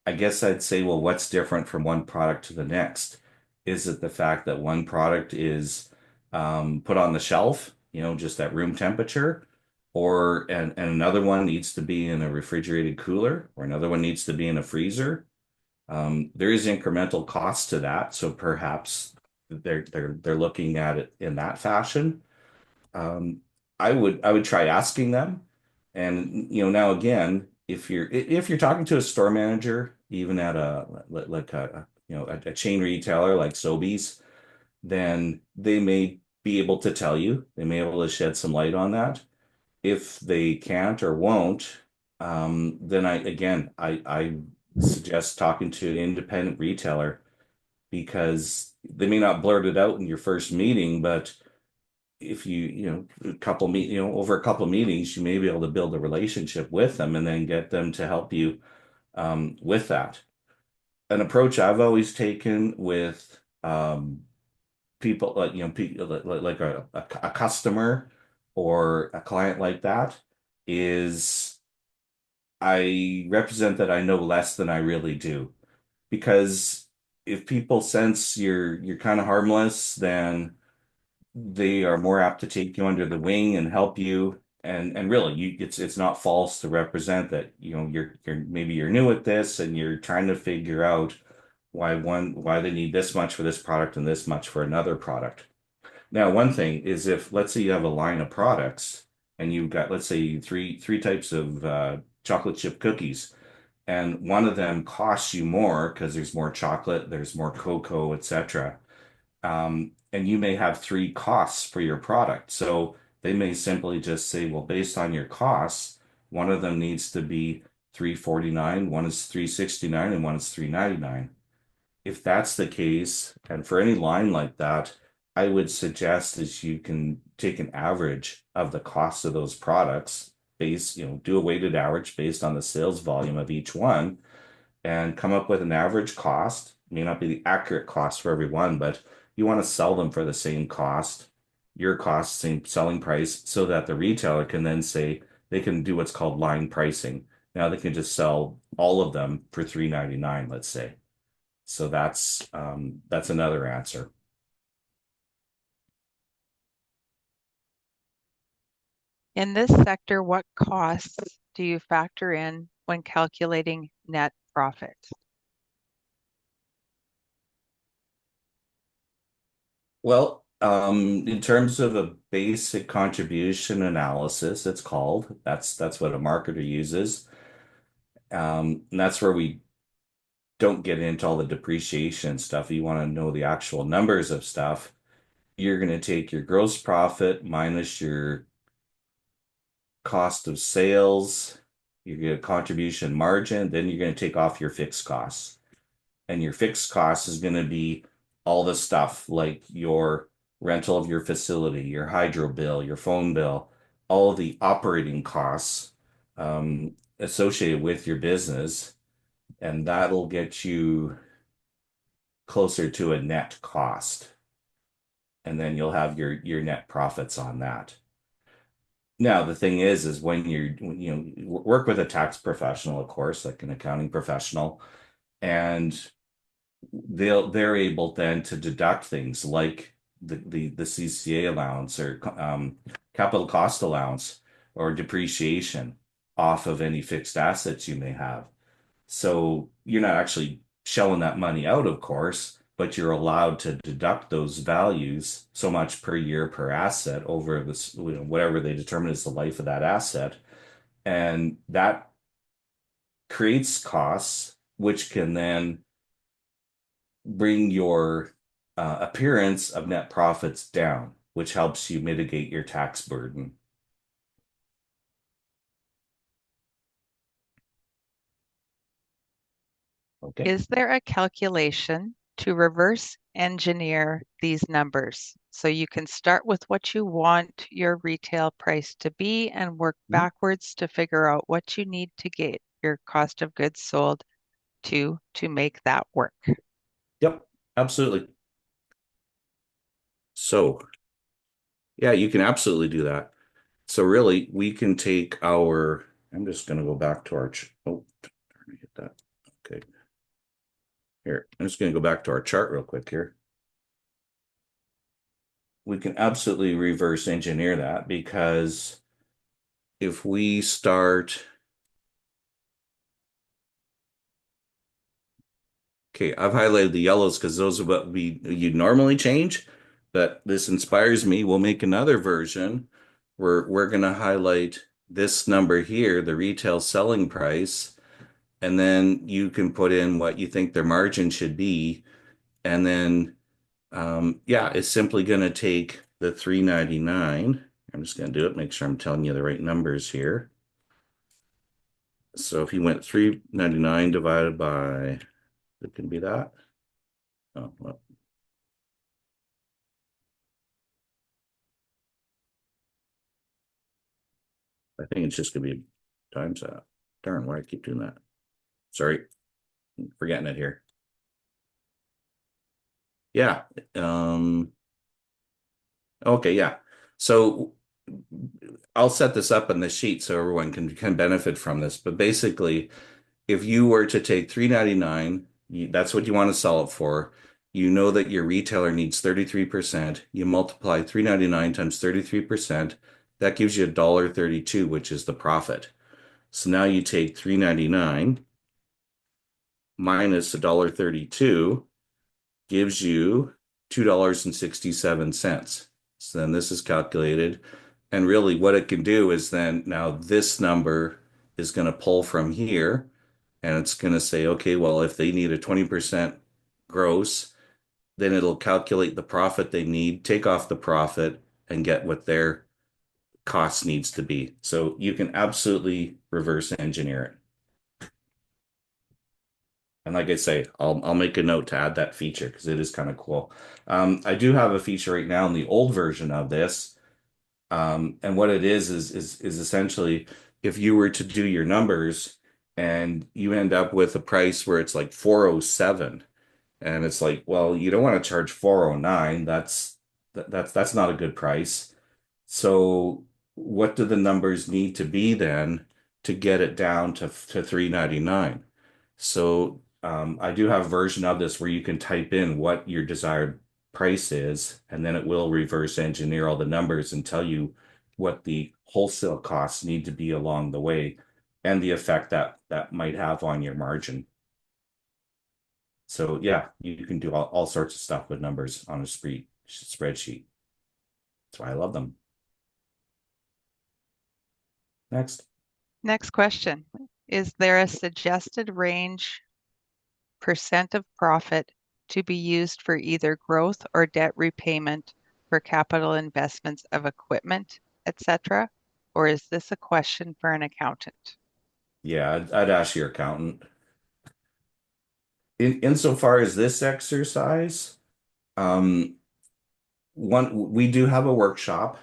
[SPEAKER 2] I guess I'd say, well, what's different from one product to the next? Is it the fact that one product is put on the shelf, just at room temperature, or and another one needs to be in a refrigerated cooler, or another one needs to be in a freezer? There is incremental cost to that, so perhaps they're looking at it in that fashion. Um, I would try asking them. And now again, if you're talking to a store manager, even at like a chain retailer like Sobeys, then they may be able to tell you, they may be able to shed some light on that. If they can't or won't, then I suggest talking to an independent retailer because they may not blurt it out in your first meeting, but if over a couple of meetings, you may be able to build a relationship with them and then get them to help you with that. An approach I've always taken with people, people like a customer or a client like that, is I represent that I know less than I really do. Because if people sense you're kind of harmless, then they are more apt to take you under the wing and help you. And really, it's not false to represent that, you're maybe you're new at this and you're trying to figure out why they need this much for this product and this much for another product. Now, one thing is, if let's say you have a line of products and you've got, let's say, three types of chocolate chip cookies, and one of them costs you more because there's more chocolate, there's more cocoa, etc. And you may have three costs for your product. So they may simply just say, well, based on your costs, one of them needs to be 349, one is 369, and one is 399. If that's the case, and for any line like that, I would suggest is you can take an average of the cost of those products, do a weighted average based on the sales volume of each one, and come up with an average cost. It may not be the accurate cost for everyone, but you want to sell them for the same cost, your cost, same selling price, so that the retailer can then say they can do what's called line pricing. Now they can just sell all of them for 399, let's say. So that's another answer.
[SPEAKER 1] In this sector, what costs do you factor in when calculating net profit?
[SPEAKER 2] Well, in terms of a basic contribution analysis, it's called. That's what a marketer uses. And that's where we don't get into all the depreciation stuff. You want to know the actual numbers of stuff. You're going to take your gross profit minus your cost of sales, you get a contribution margin, then you're going to take off your fixed costs. And your fixed cost is going to be all the stuff like your rental of your facility, your hydro bill, your phone bill, all of the operating costs associated with your business. And that'll get you closer to a net cost. And then you'll have your net profits on that. Now, the thing is when work with a tax professional, of course, like an accounting professional, and they're able then to deduct things like the CCA allowance or capital cost allowance or depreciation off of any fixed assets you may have. So you're not actually shelling that money out, of course, but you're allowed to deduct those values so much per year per asset over this, whatever they determine is the life of that asset. And that creates costs, which can then bring your appearance of net profits down, which helps you mitigate your tax burden. Okay.
[SPEAKER 1] Is there a calculation to reverse engineer these numbers? So you can start with what you want your retail price to be and work
[SPEAKER 2] Mhm.
[SPEAKER 1] backwards to figure out what you need to get your cost of goods sold to make that work.
[SPEAKER 2] Yep, absolutely. So, yeah, you can absolutely do that. So really, we can take our, I'm just going to go back to our, oh, trying to get that. Okay, here. I'm just going to go back to our chart real quick here. We can absolutely reverse engineer that because if we start, okay, I've highlighted the yellows because those are what you normally change, but this inspires me. We'll make another version where we're going to highlight this number here, the retail selling price, and then you can put in what you think their margin should be. And then, yeah, it's simply going to take the 399. I'm just going to do it, make sure I'm telling you the right numbers here. So if you went 399 divided by, it can be that. Oh, well, I think it's just going to be times that. Darn, why I keep doing that? Sorry, forgetting it here. Yeah. Um, okay, yeah. So I'll set this up in the sheet so everyone can benefit from this. But basically, if you were to take 399, that's what you want to sell it for. You know that your retailer needs 33%. You multiply 399 times 33%. That gives you $1.32, which is the profit. So now you take 399 minus $1.32 gives you $2.67. So then this is calculated. And really what it can do is then now this number is going to pull from here and it's going to say, okay, well, if they need a 20% gross, then it'll calculate the profit they need, take off the profit, and get what their cost needs to be. So you can absolutely reverse engineer it. And like I say, I'll make a note to add that feature because it is kind of cool. I do have a feature right now in the old version of this, and what it is essentially if you were to do your numbers and you end up with a price where it's like 407, and it's like, well, you don't want to charge 409. That's not a good price. So what do the numbers need to be then to get it down to 399? So I do have a version of this where you can type in what your desired price is, and then it will reverse engineer all the numbers and tell you what the wholesale costs need to be along the way and the effect that that might have on your margin. So yeah, you can do all sorts of stuff with numbers on a spreadsheet. That's why I love them. Next.
[SPEAKER 1] Next question. Is there a suggested range percent of profit to be used for either growth or debt repayment for capital investments of equipment, etc.? or is this a question for an accountant?
[SPEAKER 2] Yeah, I'd ask your accountant. Insofar as this exercise, um, we do have a workshop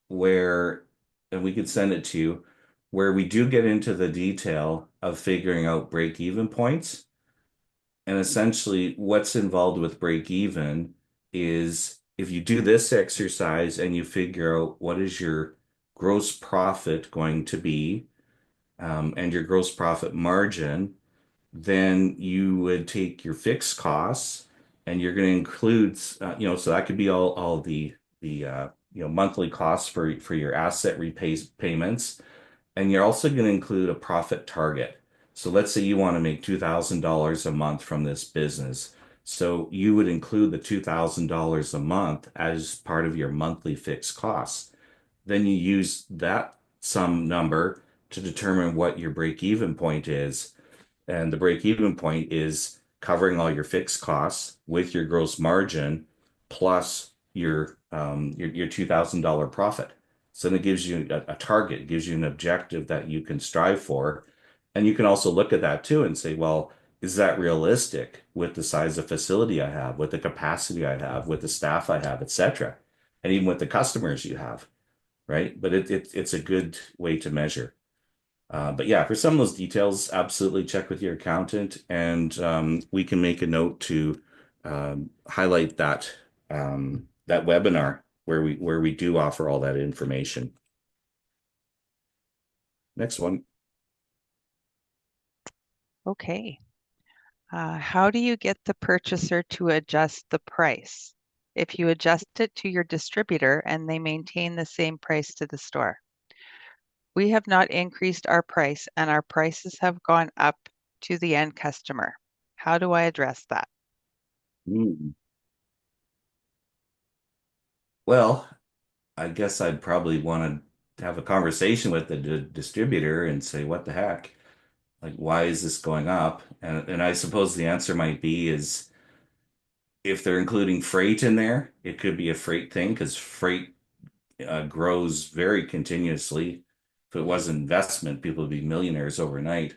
[SPEAKER 2] where, and we could send it to you, where we do get into the detail of figuring out break even points. And essentially, what's involved with break even is if you do this exercise and you figure out what is your gross profit going to be, and your gross profit margin, then you would take your fixed costs and you're going to include, so that could be all the monthly costs for your asset repays payments, and you're also going to include a profit target. So let's say you want to make $2,000 a month from this business. So you would include the $2,000 a month as part of your monthly fixed costs. Then you use that sum number to determine what your break even point is. And the break even point is covering all your fixed costs with your gross margin plus your $2,000 profit. So then it gives you a target, gives you an objective that you can strive for. And you can also look at that too and say, well, is that realistic with the size of facility I have, with the capacity I have, with the staff I have, etc. And even with the customers you have, right? But it's a good way to measure. But yeah, for some of those details, absolutely check with your accountant, and we can make a note to highlight that webinar where we do offer all that information. Next one.
[SPEAKER 1] Okay. How do you get the purchaser to adjust the price if you adjust it to your distributor and they maintain the same price to the store? We have not increased our price and our prices have gone up to the end customer. How do I address that?
[SPEAKER 2] Hmm. Well, I guess I'd probably want to have a conversation with the distributor and say, what the heck? Like, why is this going up? And I suppose the answer might be is if they're including freight in there, it could be a freight thing because freight grows very continuously. If it was investment, people would be millionaires overnight.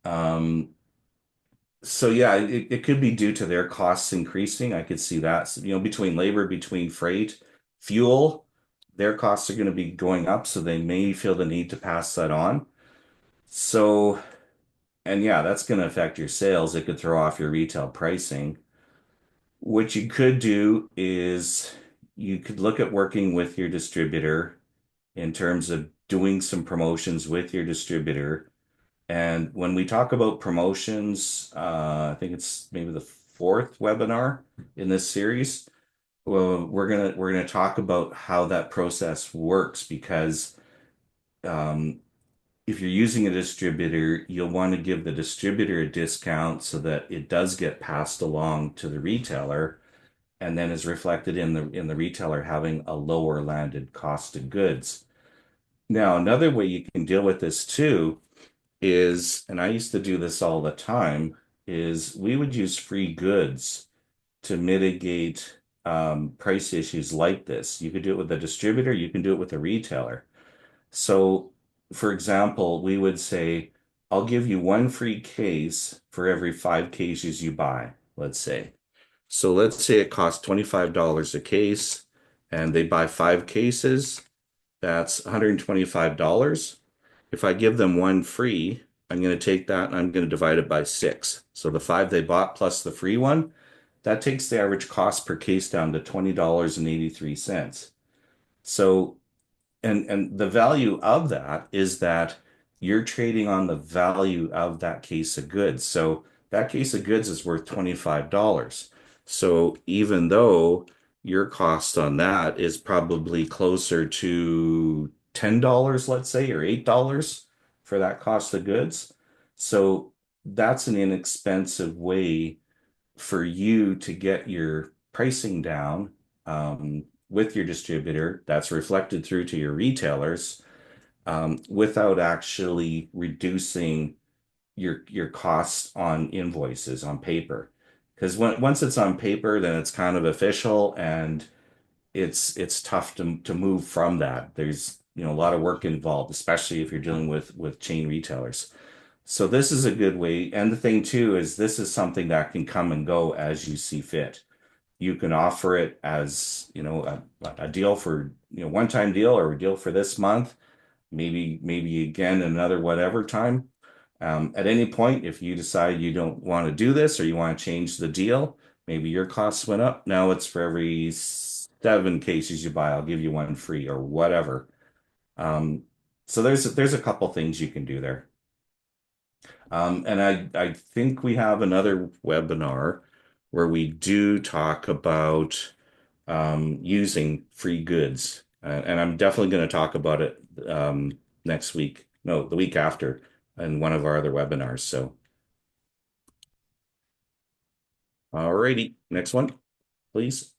[SPEAKER 2] Um, so yeah, it could be due to their costs increasing. I could see that. So, between labor, between freight, fuel, their costs are going to be going up, so they may feel the need to pass that on. So, and yeah, that's going to affect your sales. It could throw off your retail pricing. What you could do is you could look at working with your distributor in terms of doing some promotions with your distributor. And when we talk about promotions, I think it's maybe the fourth webinar in this series. Well, we're gonna talk about how that process works because um, if you're using a distributor, you'll want to give the distributor a discount so that it does get passed along to the retailer and then is reflected in the retailer having a lower landed cost of goods. Now, another way you can deal with this too is, and I used to do this all the time, is we would use free goods to mitigate price issues like this. You could do it with a distributor, you can do it with a retailer. So, for example, we would say, I'll give you one free case for every 5 cases you buy, let's say. So let's say it costs $25 a case and they buy 5 cases. That's $125. If I give them one free, I'm going to take that and I'm going to divide it by 6. So the 5 they bought plus the free one, that takes the average cost per case down to $20.83. So and the value of that is that you're trading on the value of that case of goods. So that case of goods is worth $25. So even though your cost on that is probably closer to $10, let's say, or $8 for that cost of goods. So that's an inexpensive way for you to get your pricing down with your distributor that's reflected through to your retailers without actually reducing your costs on invoices on paper. Because once it's on paper, then it's kind of official and it's tough to move from that. a lot of work involved, especially if you're dealing with chain retailers. So this is a good way. And the thing too is this is something that can come and go as you see fit. You can offer it as, a deal for, one-time deal or a deal for this month, maybe again another whatever time. At any point, if you decide you don't want to do this or you want to change the deal, maybe your costs went up. Now it's for every 7 cases you buy, I'll give you one free or whatever. Um, so there's a couple things you can do there. And I think we have another webinar where we do talk about using free goods. And I'm definitely going to talk about it next week. No, the week after in one of our other webinars. So, alrighty, next one, please.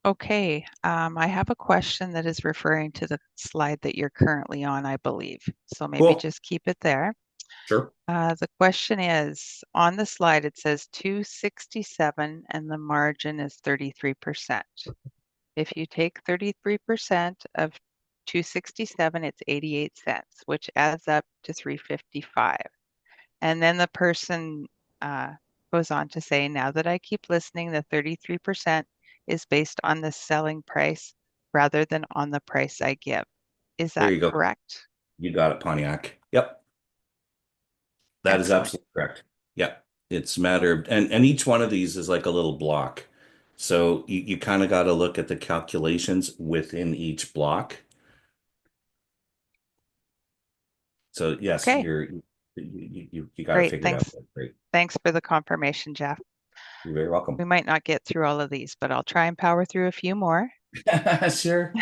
[SPEAKER 1] Okay, I have a question that is referring to the slide that you're currently on, I believe. So maybe
[SPEAKER 2] Cool.
[SPEAKER 1] just keep it there.
[SPEAKER 2] Sure.
[SPEAKER 1] The question is, on the slide, it says 267 and the margin is 33%. If you take 33% of 267, it's 88 cents, which adds up to 355. And then the person uh, goes on to say, now that I keep listening, the 33% is based on the selling price rather than on the price I give. Is
[SPEAKER 2] There
[SPEAKER 1] that
[SPEAKER 2] you go.
[SPEAKER 1] correct?
[SPEAKER 2] You got it, Pontiac. Yep, that is
[SPEAKER 1] Excellent.
[SPEAKER 2] absolutely correct. Yep. It's a matter of, and each one of these is like a little block. So you kind of got to look at the calculations within each block. So yes,
[SPEAKER 1] Okay,
[SPEAKER 2] you got it
[SPEAKER 1] great.
[SPEAKER 2] figured out.
[SPEAKER 1] Thanks.
[SPEAKER 2] Great.
[SPEAKER 1] Thanks for the confirmation, Jeff.
[SPEAKER 2] You're very
[SPEAKER 1] We
[SPEAKER 2] welcome.
[SPEAKER 1] might not get through all of these, but I'll try and power through a few more.
[SPEAKER 2] Sure.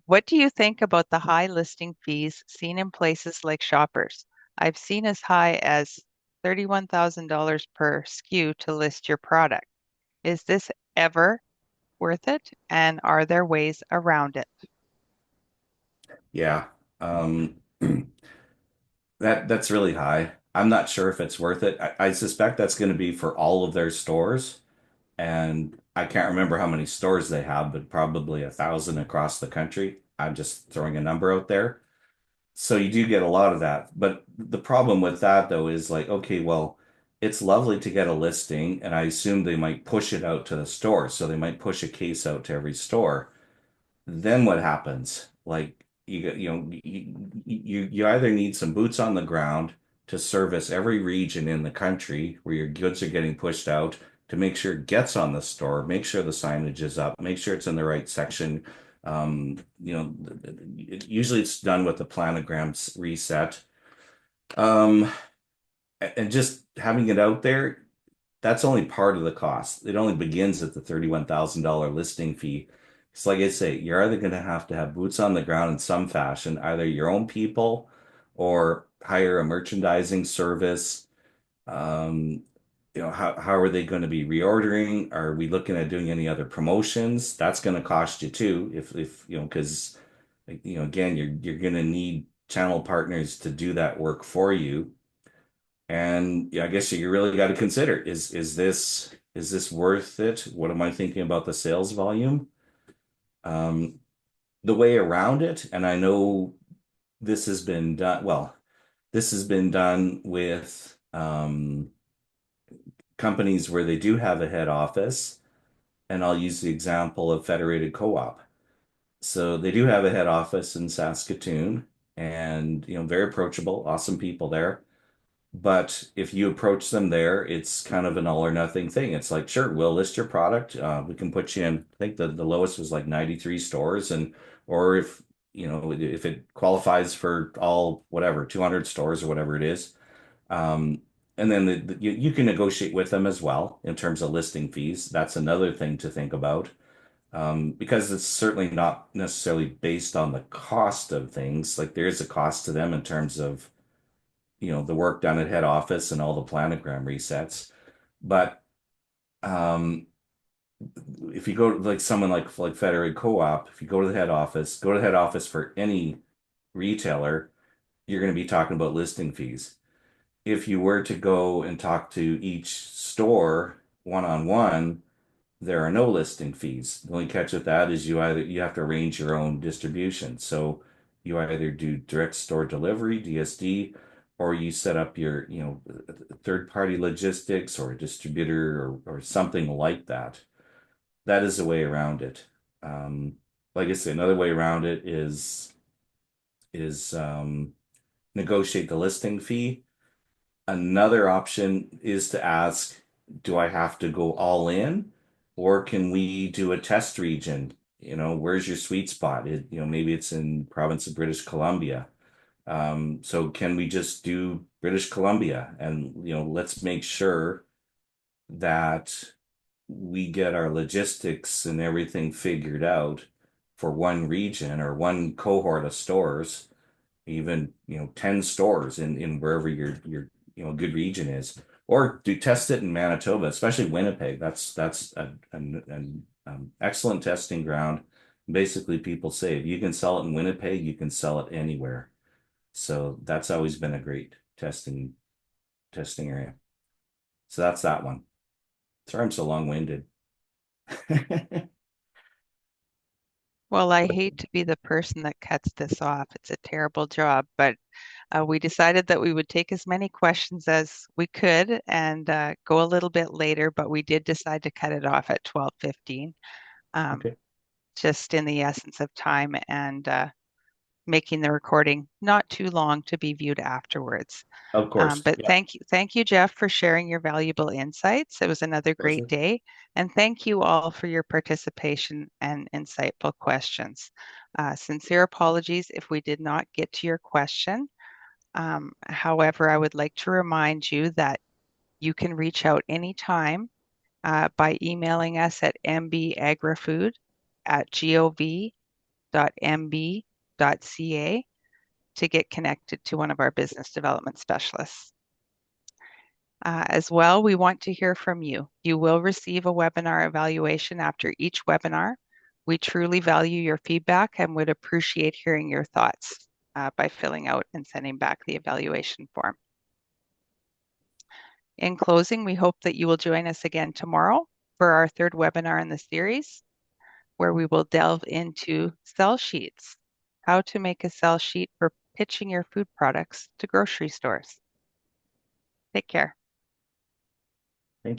[SPEAKER 1] What do you think about the high listing fees seen in places like Shoppers? I've seen as high as $31,000 per SKU to list your product. Is this ever worth it? And are there ways around it?
[SPEAKER 2] Yeah. Um, that's really high. I'm not sure if it's worth it. I suspect that's going to be for all of their stores, and I can't remember how many stores they have, but probably 1,000 across the country. I'm just throwing a number out there. So you do get a lot of that. But the problem with that though is like, okay, well, it's lovely to get a listing, and I assume they might push it out to the store. So they might push a case out to every store. Then what happens? Like you either need some boots on the ground to service every region in the country where your goods are getting pushed out to make sure it gets on the store, make sure the signage is up, make sure it's in the right section. Usually it's done with the planograms reset. Um, and just having it out there, that's only part of the cost. It only begins at the $31,000 listing fee. It's like I say, you're either going to have boots on the ground in some fashion, either your own people or hire a merchandising service. Um, how are they going to be reordering? Are we looking at doing any other promotions? That's going to cost you too, if because again, you're going to need channel partners to do that work for you. And yeah, I guess you really got to consider is this worth it? What am I thinking about the sales volume? Um, the way around it, and I know this has been done, well, this has been done with companies where they do have a head office, and I'll use the example of Federated Co-op. So they do have a head office in Saskatoon, and very approachable, awesome people there. But if you approach them there, it's kind of an all or nothing thing. It's like, sure, we'll list your product. We can put you in, I think the lowest was like 93 stores. Or if it qualifies for all, whatever, 200 stores or whatever it is. Um, and then you can negotiate with them as well in terms of listing fees. That's another thing to think about. Because it's certainly not necessarily based on the cost of things. Like there is a cost to them in terms of the work done at head office and all the planogram resets. But um, if you go to like someone like Federated Co-op, if you go to head office for any retailer, you're going to be talking about listing fees. If you were to go and talk to each store one-on-one, there are no listing fees. The only catch with that is you have to arrange your own distribution. So you either do direct store delivery, DSD, or you set up your, third party logistics or a distributor or something like that. That is a way around it. Um, like I say, another way around it is negotiate the listing fee. Another option is to ask, do I have to go all in, or can we do a test region? Where's your sweet spot? Maybe it's in province of British Columbia. So can we just do British Columbia and, let's make sure that we get our logistics and everything figured out for one region or one cohort of stores, even 10 stores in wherever your good region is, or do test it in Manitoba, especially Winnipeg. That's an excellent testing ground. Basically, people say if you can sell it in Winnipeg, you can sell it anywhere. So that's always been a great testing area. So that's that one. Sorry, I'm so long-winded.
[SPEAKER 1] Well, I hate to be the person that cuts this off. It's a terrible job, but we decided that we would take as many questions as we could and go a little bit later, but we did decide to cut it off at 12:15, um,
[SPEAKER 2] Okay.
[SPEAKER 1] just in the essence of time and making the recording not too long to be viewed afterwards.
[SPEAKER 2] Of course.
[SPEAKER 1] But
[SPEAKER 2] Yeah.
[SPEAKER 1] thank you, Jeff, for sharing your valuable insights. It was another great
[SPEAKER 2] Pleasure.
[SPEAKER 1] day. And thank you all for your participation and insightful questions. Sincere apologies if we did not get to your question. However, I would like to remind you that you can reach out anytime by emailing us at mbagrafood@gov.mb.ca to get connected to one of our business development specialists. As well, we want to hear from you. You will receive a webinar evaluation after each webinar. We truly value your feedback and would appreciate hearing your thoughts by filling out and sending back the evaluation form. In closing, we hope that you will join us again tomorrow for our third webinar in the series, where we will delve into sell sheets, how to make a sell sheet for pitching your food products to grocery stores. Take care.